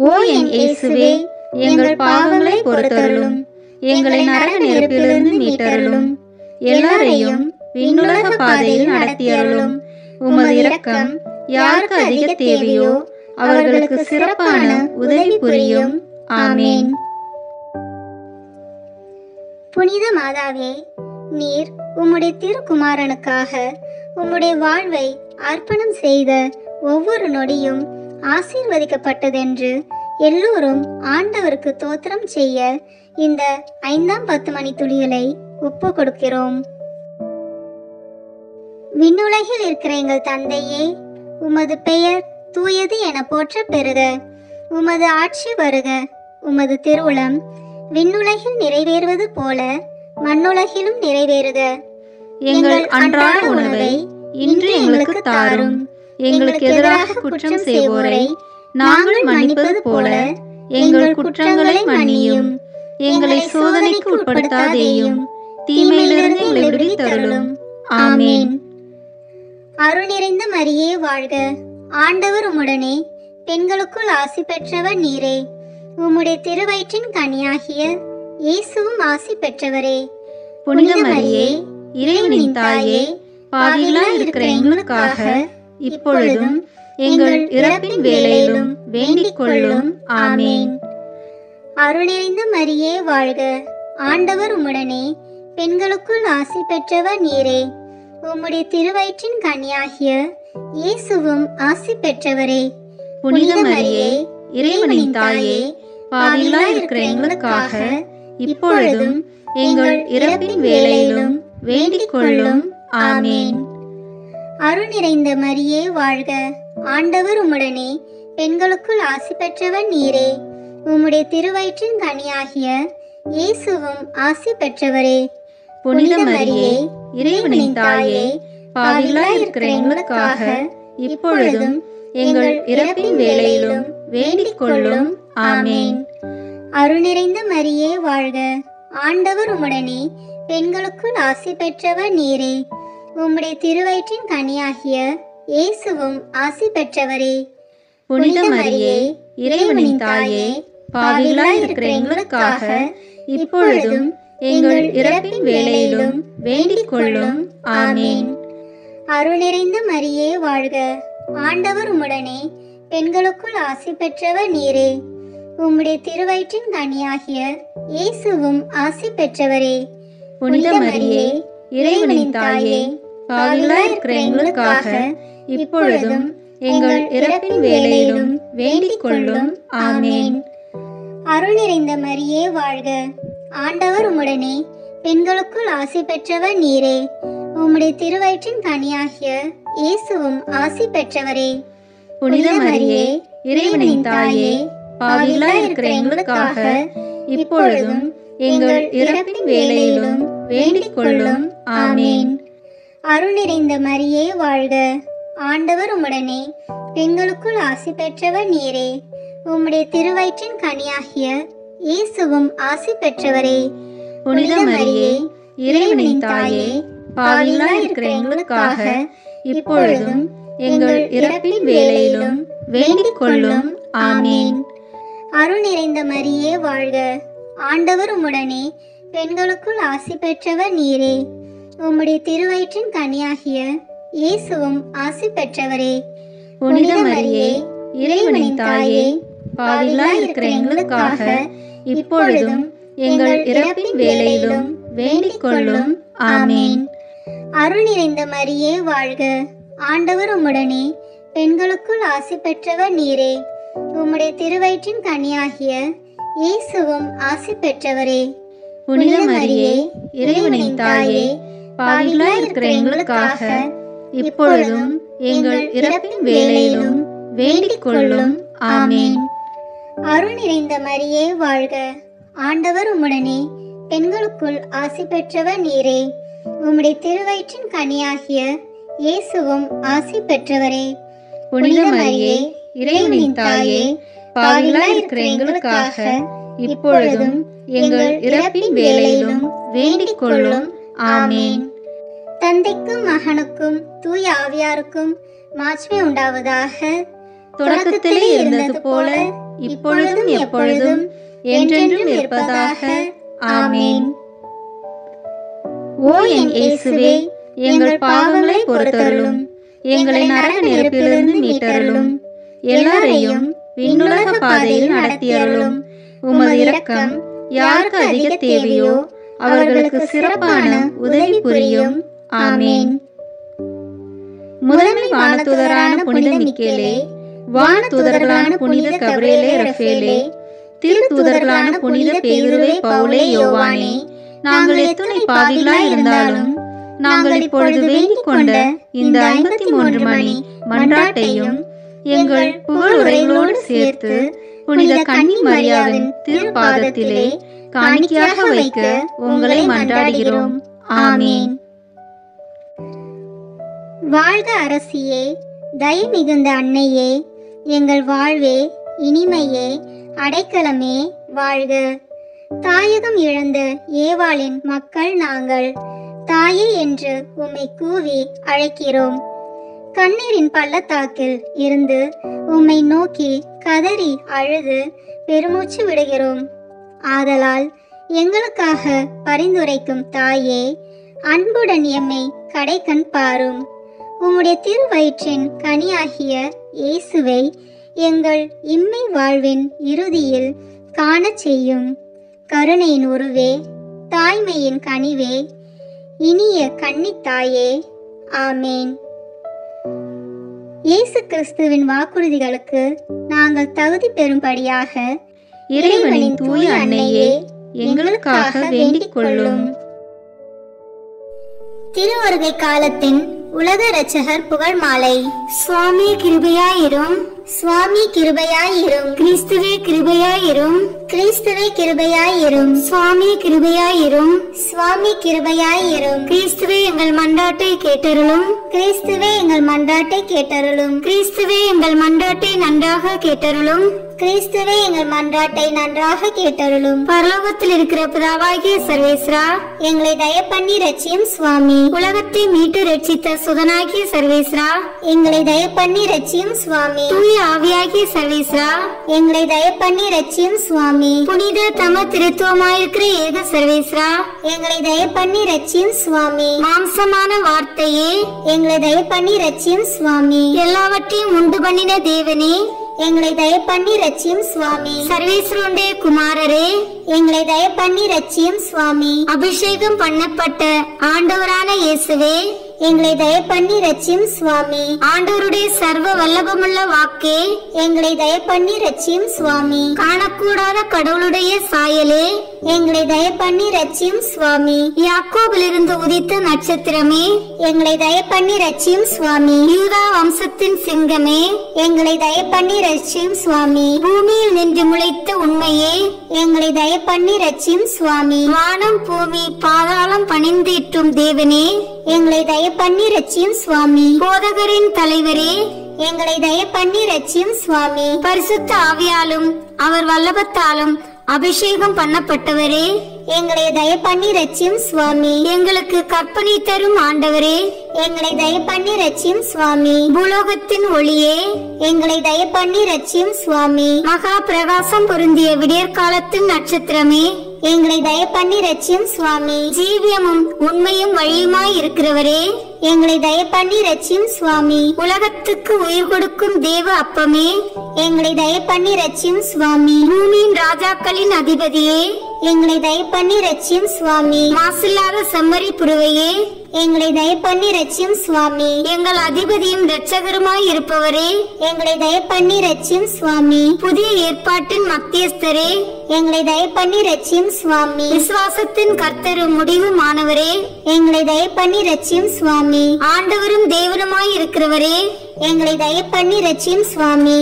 Speaker 1: ஓ என் இயேசுவே, எங்கள் பாவங்களை பொறுத்தருளும், எங்களை நரக நெருப்பிலிருந்து மீட்டருளும், எல்லாரையும் விண்ணுலக பாதையில் நடத்தியருளும். உமது இரக்கம் யாருக்கு அதிக தேவையோ அவர்களுக்கு சிறப்பான உதவி புரியும். ஆமேன்.
Speaker 2: புனித மாதாவே, நீர் உம்முடைய திருக்குமாரனுக்காக உம்முடைய வாழ்வை அர்ப்பணம் செய்த ஒவ்வொரு நொடியும் ஆசீர்வதிக்கப்பட்டதென்று எல்லோரும் ஆண்டவருக்கு தோத்திரம் செய்ய இந்த 5ஆம் 10 மணி துளிகளை ஒப்பு கொடுக்கிறோம். விண்ணுலகில் இருக்கிற எங்கள் தந்தையே, உமது பெயர் தூயது என போற்ற பெறுக. உமது ஆட்சி வருக. உமது திருவுளம் விண்ணுலகில் நிறைவேறுவது போல மண்ணுலகிலும் நிறைவேறுக.
Speaker 1: எங்கள் அன்றாட உணவை இன்று எங்களுக்கு தாரும். எங்களுக்கு எதிராக குற்றம் செய்வோரை நாங்கள் மன்னிப்பது போல எங்கள் குற்றங்களை மன்னியும். எங்களை சோதனைக்கு உட்படுத்தாதேயும், தீமையிலிருந்து எங்களை விடுவித்தருளும். ஆமேன்.
Speaker 2: அருள் நிறைந்த மரியே வாழ்க, ஆண்டவர் உம்முடனே, பெண்களுக்குள் ஆசி பெற்றவர் நீரே. உம்முடைய திருவயிற்றின் கனியாகிய இயேசுவும் ஆசி பெற்றவரே.
Speaker 1: புனித மரியே, இறைவனின் தாயே, பாவிகளாய் இருக்கிற எங்களுக்காக இப்பொழுதும் எங்கள் இறப்பின் வேளையிலும் வேண்டிக் கொள்ளும். ஆமேன்.
Speaker 2: அருள் நிறைந்த மரியே வாழ்க, ஆண்டவர் உம்முடனே, பெண்களுக்குள் ஆசி பெற்றவர் நீரே. உம்முடைய திருவயிற்றின் கனியாகிய இயேசுவும் ஆசி பெற்றவரே.
Speaker 1: புனித மரியே, இறைவனின் தாயே, பாவிகளாய் இருக்கிற எங்களுக்காக இப்பொழுதும் எங்கள் இறப்பின் வேளையிலும் வேண்டிக் கொள்ளும். ஆமேன்.
Speaker 2: அருள் நிறைந்த மரியே வாழ்க, ஆண்டவர் உம்முடனே, பெண்களுக்குள் ஆசி பெற்றவர் நீரே. உம்முடைய திருவயிற்றின் கனியாகிய இயேசுவும் ஆசி பெற்றவரே.
Speaker 1: புனித மரியே, இறைவனின் தாயே, பாவிகளாய் இருக்கிற எங்களுக்காக இப்பொழுதும் எங்கள் இறப்பின் வேளையிலும் வேண்டிக் கொள்ளும். ஆமேன்.
Speaker 2: அருள் நிறைந்த மரியே வாழ்க, ஆண்டவர் உம்முடனே, பெண்களுக்குள் ஆசி பெற்றவர் நீரே. உம்முடைய திருவயிற்றின் கனியாகிய இயேசுவும் ஆசி பெற்றவரே.
Speaker 1: புனித மரியே, இறைவனின் தாயே, பாவிகளாய் இருக்கிற எங்களுக்காக இப்பொழுதும் எங்கள் இறப்பின் வேளையிலும் வேண்டிக் கொள்ளும். ஆமேன்.
Speaker 2: அருள் நிறைந்த மரியே வாழ்க, ஆண்டவர் உம்முடனே, பெண்களுக்குள் ஆசி பெற்றவர் நீரே. உம்முடைய திருவயிற்றின் கனியாகிய இயேசுவும் ஆசி பெற்றவரே.
Speaker 1: புனித மரியே, இறைவனின் தாயே, பாவிகளாய் இருக்கிற எங்களுக்காக இப்பொழுதும் எங்கள் இறப்பின் வேளையிலும் வேண்டிக் கொள்ளும். ஆமேன்.
Speaker 2: அருள் நிறைந்த மரியே வாழ்க, ஆண்டவர் உம்முடனே, பெண்களுக்குள் ஆசி பெற்றவர் நீரே. உம்முடைய திருவயிற்றின் கனியாகிய இயேசுவும் ஆசி பெற்றவரே.
Speaker 1: புனித மரியே, இறைவனின் தாயே, பாவிகளாய் இருக்கிற எங்களுக்காக இப்பொழுதும் எங்கள் இறப்பின் வேளையிலும் வேண்டிக் கொள்ளும். ஆமேன்.
Speaker 2: அருள் நிறைந்த மரியே வாழ்க, ஆண்டவர் உம்முடனே, பெண்களுக்குள் ஆசி பெற்றவர் நீரே. உம்முடைய திருவயிற்றின் கனியாகிய இயேசுவும் ஆசி பெற்றவரே.
Speaker 1: புனித மரியே, இறைவனின் தாயே, பாவிகளாய் இருக்கிற எங்களுக்காக இப்பொழுதும் எங்கள் இறப்பின் வேளையிலும் வேண்டிக் கொள்ளும். ஆமேன்.
Speaker 2: அருள் நிறைந்த மரியே வாழ்க, ஆண்டவர் உம்முடனே, பெண்களுக்குள் ஆசி பெற்றவர் நீரே. உம்முடைய திருவயிற்றின் கனியாகிய இயேசுவும் ஆசி பெற்றவரே.
Speaker 1: புனித மரியே, இறைவனின் தாயே, பாவிகளாய் இருக்கிற எங்களுக்காக இப்பொழுதும் எங்கள் இறப்பின் வேளையிலும் வேண்டிக் கொள்ளும். ஆமேன்.
Speaker 2: அருள் நிறைந்த மரியே வாழ்க, ஆண்டவர் உம்முடனே, பெண்களுக்குள் ஆசி பெற்றவர் நீரே. உம்முடைய திருவயிற்றின் கனியாகிய இயேசுவும் ஆசி பெற்றவரே.
Speaker 1: புனித மரியே, இறைவனின் தாயே, பாவிகளாய் இருக்கிற எங்களுக்காக இப்பொழுதும் எங்கள் இறப்பின் வேளையிலும் வேண்டிக் கொள்ளும். ஆமேன்.
Speaker 2: அருள் நிறைந்த மரியே வாழ்க, ஆண்டவர் உம்முடனே, பெண்களுக்குள் ஆசி பெற்றவர் நீரே. உம்முடைய திருவயிற்றின் கனியாகிய இயேசுவும் ஆசி பெற்றவரே.
Speaker 1: புனித மரியே, இறைவனின் தாயே, பாவிகளாய் இருக்கிற எங்களுக்காக இப்பொழுதும் எங்கள் இறப்பின் வேளையிலும் வேண்டிக் கொள்ளும். ஆமேன்.
Speaker 2: தந்தைக்கும் மகனுக்கும் தூய ஆவியாருக்கும் மாட்சிமை உண்டாவதாக.
Speaker 1: தொடக்கத்திலே இருந்தது போல இப்பொழுதும் எப்பொழுதும் என்றென்றும் இருப்பதாக. ஆமேன். ஓ என் இயேசுவே, எங்கள் பாவங்களை பொறுத்தருளும், எங்களை நரக நெருப்பிலிருந்து மீட்டருளும், எல்லாரையும் விண்ணுலக பாதையில் நடத்தியருளும். உமது இரக்கம் யாருக்கு அதிக தேவையோ அவர்களுக்கு சிறப்பான உதவி புரியும். ஆமேன். முதன்மை வானதூதரான புனித மிக்கேலே, வானதூதர்களான புனித கபிரியேலே ரஃபேலே, திருத்தூதர்களான புனித பேதுருவே, பவுலே, யோவானே, நாங்கள் எத்துணை பாவிகளாய் இருந்தாலும் நாங்கள் இப்பொழுது வேண்டிக் கொண்ட இந்த 53 மணி மன்றாட்டையும் எங்கள் புகழுரைகளோடு சேர்த்து புனித கன்னி மரியாவின் திருப்பாதத்திலே காணிக்கையாக வைக்க உங்களை மன்றாடுகிறோம். ஆமேன்.
Speaker 2: வாழ்க அரசியே, தயை மிகுந்த அன்னையே, எங்கள் வாழ்வே, இனிமையே, அடைக்கலமே, வாழ்க. தாயகம் இழந்த ஏவாளின் மக்கள் நாங்கள், தாயே என்று உம்மை கூவி அழைக்கிறோம். கண்ணீரின் பள்ளத்தாக்கில் இருந்து உம்மை நோக்கி கதறி அழுது பெருமூச்சு விடுகிறோம். ஆதலால் எங்களுக்காக பரிந்துரைக்கும் தாயே, அன்புடன் எம்மை கடைக்கண் பாரும். உம்முடைய திருவயிற்றின் கனியாகிய இயேசுவை எங்கள் இம்மை வாழ்வின் இறுதியில் காணச் செய்யும். கருணையின் உருவே, தாய்மையின் கனிவே, இனிய கன்னித்தாயே. ஆமேன். இயேசு கிறிஸ்துவின் வாக்குறுதிகளுக்கு நாங்கள் தகுதி பெறும்படியாக
Speaker 1: இறைவனின் தூய அன்னையே, எங்களுக்காக வேண்டிக் கொள்ளும்.
Speaker 2: திருவருகை காலத்தின் உலக இரட்சகர் புகழ் மாலை. சுவாமி கிருபையாயிரும், சுவாமி கிருபையாயிரும், கிறிஸ்துவே கிருபையாயிரும், கிறிஸ்துவே கிருபையாயிரும், சுவாமி கிருபையாயிரும், சுவாமி கிருபையாயிரும், கிறிஸ்துவே எங்கள் மன்றாட்டை கேட்டருளும், கிறிஸ்துவே எங்கள் மன்றாட்டை கேட்டருளும், கிறிஸ்துவே எங்கள் மன்றாட்டை நன்றாக கேட்டருளும், கிறிஸ்துவே எங்கள் மன்றாட்டை நன்றாக கேட்டருளும். பரலோகத்தில் இருக்கிற பிதாவாகிய சர்வேஸ்வரா, எங்களை தய பண்ணி ரட்சியும் சுவாமி. உலகத்தை மீட்டு ரட்சித்த சுதனாகிய சர்வேஸ்வரா, எங்களை தய பண்ணி ரட்சியும் சுவாமி. தூய ஆவியாகிய சர்வேஸ்வரா, எங்களை தய பண்ணி ரட்சியும் சுவாமி. புனித தம திருத்துவமாயிருக்கிற ஏக சர்வேஸ்வரா, எங்களை தய பண்ணி ரட்சியும் சுவாமி. மாம்சமான வார்த்தையே, எங்களை தய பண்ணி ரட்சியும் சுவாமி. எல்லாவற்றையும் உண்டு பண்ணின தேவனே, எங்களை தய பண்ணி ரட்சியும் சுவாமி. சர்வேஸ்வரனுடைய குமாரரே, எங்களை தய பண்ணி ரட்சியும் சுவாமி. அபிஷேகம் பண்ணப்பட்ட ஆண்டவரான இயேசுவே, எங்களை தய பண்ணி ரட்சியும் சுவாமி. ஆண்டவருடைய சர்வ வல்லபமுள்ள வாக்கே, எங்களை தய பண்ணி ரட்சியும் சுவாமி. காணக்கூடாத கடவுளுடைய சாயலே, எங்களை தய பண்ணி ரட்சியும் சுவாமி. யாக்கோபிலிருந்து உதித்த நட்சத்திரமே, எங்களை தய பண்ணி ரட்சியும் சுவாமி. யூதா வம்சத்தின் சிங்கமே, எங்களை தய பண்ணி ரட்சியும் சுவாமி. பூமியில் நின்று முளைத்த உண்மையே, எங்களை தய பண்ணி ரட்சியும் சுவாமி. வானம் பூமி பாதாளம் பணிந்திட்டும் தேவனே, எங்களை தய பண்ணி ரட்சியும் சுவாமி. போதகரின் தலைவரே, எங்களை தய பண்ணி ரட்சியும் சுவாமி. பரிசுத்த ஆவியாலும் அவர் வல்லபத்தாலும் அபிஷேகம் பண்ணப்பட்டவரே, எங்களை தய பண்ணி ரட்சியும் சுவாமி. எங்களுக்கு கற்பனை தரும் ஆண்டவரே, எங்களை தய பண்ணி ரட்சியும் சுவாமி. பூலோகத்தின் ஒளியே, எங்களை தய பண்ணி ரட்சியும் சுவாமி. மகா பிரகாசம் பொருந்திய விடியற்காலத்தின் நட்சத்திரமே, எங்களை தய பண்ணி ரட்சியும் சுவாமி. ஜீவியமும் உண்மையும் வழியுமாய் இருக்கிறவரே, எங்களை தய பண்ணி ரட்சியும் சுவாமி. உலகத்துக்கு உயிர் கொடுக்கும் தேவ அப்பமே, எங்களை தய பண்ணி ரட்சியும் சுவாமி. பூமியின் ராஜாக்களின் அதிபதியே, எங்களை தய பண்ணி ரட்சியும் சுவாமி. மாசில்லாத செம்மறி புருவையே, எங்களை தய பண்ணி ரட்சியும் சுவாமி. எங்கள் அதிபதியும் இரட்சகருமாய் இருப்பவரே, எங்களை தய பண்ணி ரட்சியும் சுவாமி. புதிய ஏற்பாட்டின் மத்தியஸ்தரே, எங்களை தய பண்ணி ரட்சியும் சுவாமி. விசுவாசத்தின் கர்த்தரும் முடிவுமானவரே, எங்களை தய பண்ணி ரட்சியும் சுவாமி. ஆண்டவரும் தேவனுமாய் இருக்கிறவரே, எங்களை தய பண்ணி ரட்சியும் சுவாமி.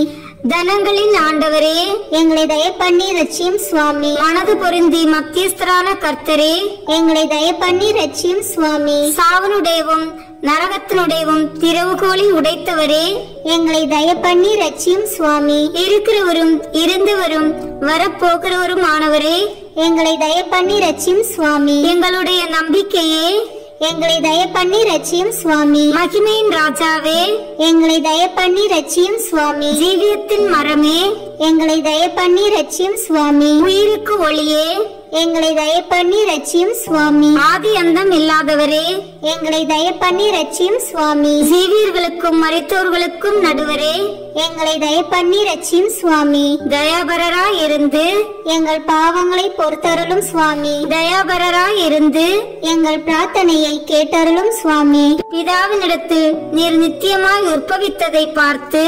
Speaker 2: தனங்களின் ஆண்டவரே, எங்களை தய பண்ணி ரட்சியும் சுவாமி. மனது பொருந்தி மத்தியஸ்தரான கர்த்தரே, எங்களை தய பண்ணி ரட்சியும் சுவாமி. சாவனுடையவும் நரகத்தினுடையவும் திறவுகோலை உடைத்தவரே, எங்களை தய பண்ணி ரட்சியும் சுவாமி. இருக்கிறவரும் இருந்தவரும் வரப்போகிறவரும் ஆனவரே, எங்களை தய பண்ணி ரட்சியும் சுவாமி. எங்களுடைய நம்பிக்கையே, எங்களை தய பண்ணி ரட்சியும் சுவாமி. மகிமையின் ராஜாவே, எங்களை தய பண்ணி ரட்சியும் சுவாமி. ஜீவியத்தின் மரமே, எங்களை தய பண்ணி ரட்சியும் சுவாமி. உயிருக்கு ஒளியே, எங்களை தய பண்ணி ரட்சியும் சுவாமி. ஆதி அந்தம் இல்லாதவரே, எங்களை தய பண்ணி ரட்சியும் சுவாமி. ஜீவியர்களுக்கும் மரித்தோர்களுக்கும் நடுவரே, எங்களை தய பண்ணி ரட்சியும் சுவாமி. தயாபரராய் இருந்து எங்கள் பாவங்களை பொறுத்தருளும் சுவாமி. தயாபரராய் இருந்து எங்கள் பிரார்த்தனையை கேட்டருளும் சுவாமி. பிதாவினிடத்தில் நீர் நித்தியமாய் உற்பவித்ததை பார்த்து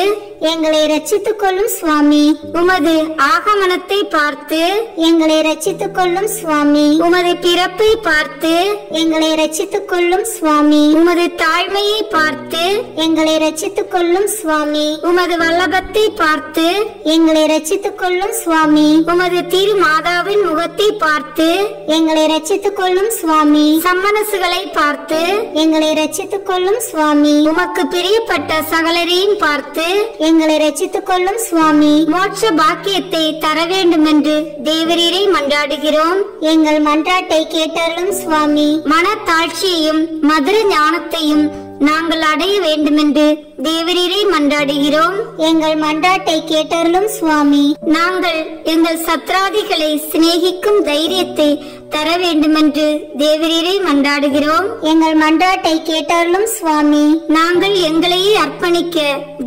Speaker 2: எங்களை ரட்சித்துக் கொள்ளும் சுவாமி. உமது ஆகமனத்தை பார்த்து எங்களை ரட்சித்துக் கொள்ளும் சுவாமி. உமது பிறப்பை பார்த்து எங்களை ரட்சித்துக் கொள்ளும் சுவாமி. உமது தாழ்மையை பார்த்து எங்களை ரட்சித்துக் கொள்ளும் சுவாமி. உமது வல்லபத்தை பார்த்து எங்களை ரட்சித்துக் கொள்ளும் சுவாமி. உமது திரு மாதாவின் முகத்தை பார்த்து எங்களை ரட்சித்துக் கொள்ளும் சுவாமி. சம்மனசுகளை பார்த்து எங்களை ரட்சித்துக் கொள்ளும் சுவாமி. உமக்கு பிரியப்பட்ட சகலரையும் பார்த்து எங்களை ரட்சித்துக் கொள்ளும் சுவாமி. மோட்ச பாக்கியத்தை தர வேண்டும் என்று தேவரீரை மன்றாடுகிறோம். எங்கள் மன்றாட்டை கேட்டருளும் சுவாமி. மனத்தாட்சியையும் மதுர ஞானத்தையும் நாங்கள் அடைய வேண்டுமென்று தேவரீரை மன்றாடுகிறோம். எங்கள் மன்றாட்டை கேட்டருளும் சுவாமி. நாங்கள் எங்கள் சத்ராதிகளை சிநேகிக்கும் தைரியத்தை தர வேண்டுமென்று தேவரீரை மன்றாடுகிறோம். எங்கள் மன்றாட்டை கேட்டருளும் சுவாமி. நாங்கள் எங்களையே அர்ப்பணிக்க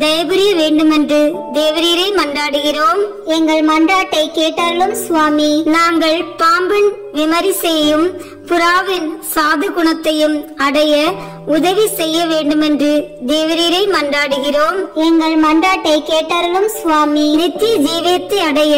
Speaker 2: தயபுரிய வேண்டுமென்று தேவரீரை மன்றாடுகிறோம். எங்கள் மன்றாட்டை கேட்டருளும் சுவாமி. நாங்கள் பாம்பின் விமரிசையும் புறாவின் சாது குணத்தையும் அடைய உதவி செய்ய வேண்டுமென்று தேவரீரை மன்றாடுகிறோம். எங்கள் மன்றாட்டை கேட்டருளும் சுவாமி. நித்திய ஜீவியத்தை அடைய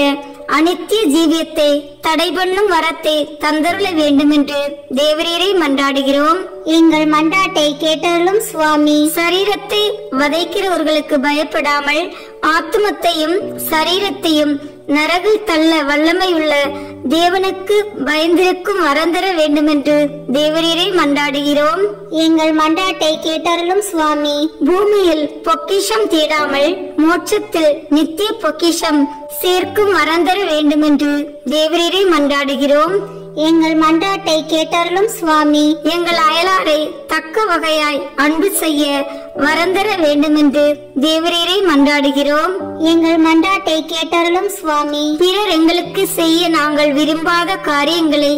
Speaker 3: அனித்திய ஜீவியத்தை தடை பண்ணும் வரத்தை தந்தருள வேண்டும் என்று தேவரீரை மன்றாடுகிறோம்.
Speaker 2: எங்கள் மன்றாட்டை கேட்டருளும் சுவாமி.
Speaker 3: சரீரத்தை வதைக்கிறவர்களுக்கு பயப்படாமல் ஆத்துமத்தையும் சரீரத்தையும் நரகில் தள்ள வல்லமையுள்ள தேவனுக்கு பயந்திருக்கும் வரந்தர வேண்டும் என்று தேவரீரை மன்றாடுகிறோம்.
Speaker 2: எங்கள் மன்றாட்டை கேட்டருளும் சுவாமி.
Speaker 3: பூமியில் பொக்கிஷம் தேடாமல் மோட்சத்தில் நித்திய பொக்கிஷம் சேர்க்கும் வரந்தர வேண்டும் என்று தேவரீரை மன்றாடுகிறோம்.
Speaker 2: எங்கள் மன்றாட்டை கேட்டருளும் சுவாமி.
Speaker 3: எங்கள் அயலாரை தக்க வகையாய் அன்பு செய்ய வரந்தர வேண்டும் என்று தேவரீரை மன்றாடுகிறோம்.
Speaker 2: எங்கள் மன்றாட்டை கேட்டருளும் சுவாமி.
Speaker 3: பிறர் எங்களுக்கு செய்ய நாங்கள் விரும்பாத காரியங்களை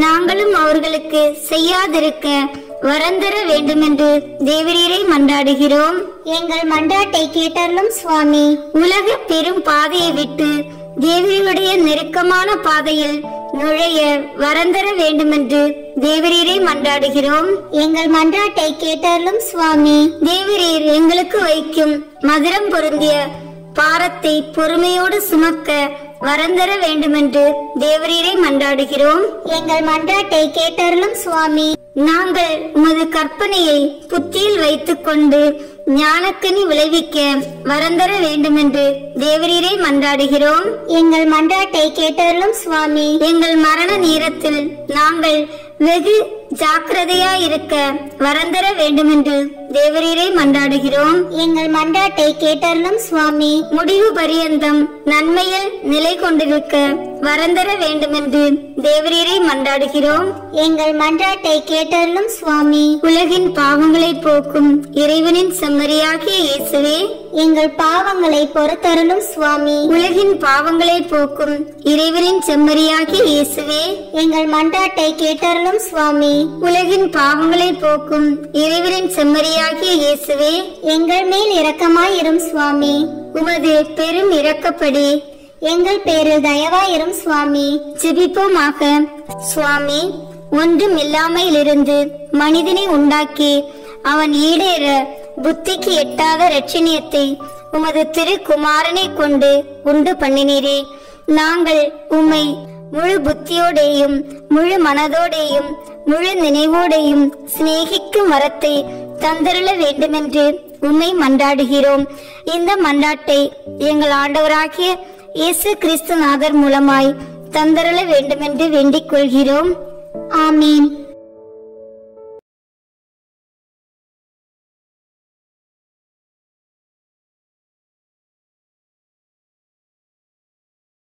Speaker 3: நாங்களும் அவர்களுக்கு செய்யாதிருக்க வரந்தர வேண்டும் என்று தேவரீரை மன்றாடுகிறோம்.
Speaker 2: எங்கள் மன்றாட்டை கேட்டருளும் சுவாமி.
Speaker 3: உலக பெரும் பாதையை விட்டு தேவரீருடைய நெருக்கமான பாதையில் நுழைய வரந்தர வேண்டும் என்று தேவரீரை மன்றாடுகிறோம்.
Speaker 2: எங்கள் மன்றாட்டை கேட்டருளும் சுவாமி.
Speaker 3: தேவரீர் எங்களுக்கு வைக்கும் மதுரம் பொருந்திய பாரத்தை பொறுமையோடு சுமக்க வரந்தர வேண்டும் என்று தேவரீரை மன்றாடுகிறோம்.
Speaker 2: எங்கள் மன்றாட்டை கேட்டருளும் சுவாமி.
Speaker 3: நாங்கள் உமது கற்பனையை புத்தியில் வைத்துக் கொண்டு ஞானக்கனி விளைவிக்க வரந்தர வேண்டும் என்று தேவரீரை மன்றாடுகிறோம்.
Speaker 2: எங்கள் மன்றாட்டை கேட்டருளும் சுவாமி.
Speaker 3: எங்கள் மரண நேரத்தில் நாங்கள் வெகு ஜாக்கிரதையாயிருக்க வரந்தர வேண்டும் என்று தேவரீரை மன்றாடுகிறோம்.
Speaker 2: எங்கள் மன்றாட்டை கேட்டருளும் சுவாமி.
Speaker 3: முடிவு பரியந்தம் நன்மையில் நிலை கொண்டிருக்க வரந்தர வேண்டும் என்று தேவரீரை மன்றாடுகிறோம்.
Speaker 2: எங்கள் மன்றாட்டை கேட்டருளும் சுவாமி.
Speaker 3: உலகின் பாவங்களை போக்கும் இறைவனின் செம்மறியாகிய இயேசுவே,
Speaker 2: எங்கள் பாவங்களை பொறுத்தருளும் சுவாமி.
Speaker 3: உலகின் பாவங்களை போக்கும் இறைவனின் செம்மறியாகிய இயேசுவே,
Speaker 2: எங்கள் மன்றாட்டை கேட்டருளும் சுவாமி.
Speaker 3: உலகின் பாவங்களை போக்கும் இறைவனின் செம்மறியாகிய இயேசுவே,
Speaker 2: எங்கள் மேல் இரக்கமாயிரும் சுவாமி.
Speaker 3: உமது பெரும் இரக்கப்படி
Speaker 2: எங்கள் பேரில் தயவாயிரும் சுவாமி.
Speaker 3: ஜெபிப்போமாக. சுவாமி, ஒன்றும் இல்லாமையிலிருந்து மனிதனை உண்டாக்கி அவன் ஈடேற புத்திக்கு எட்டாத இரட்சணியத்தை உமது திருக்குமாரனை கொண்டு உண்டு பண்ணினீரே. நாங்கள் உம்மை முழு புத்தியோடையும் முழு மனதோடையும் முழு நினைவோடையும் சிநேகிக்கும் வரத்தை தந்தருள வேண்டுமென்று உம்மை மன்றாடுகிறோம். இந்த மன்றாட்டை எங்கள் ஆண்டவராகிய இயேசு கிறிஸ்து நாதர் மூலமாய் தந்தருள வேண்டுமென்று வேண்டிக் கொள்கிறோம்.
Speaker 2: ஆமீன்.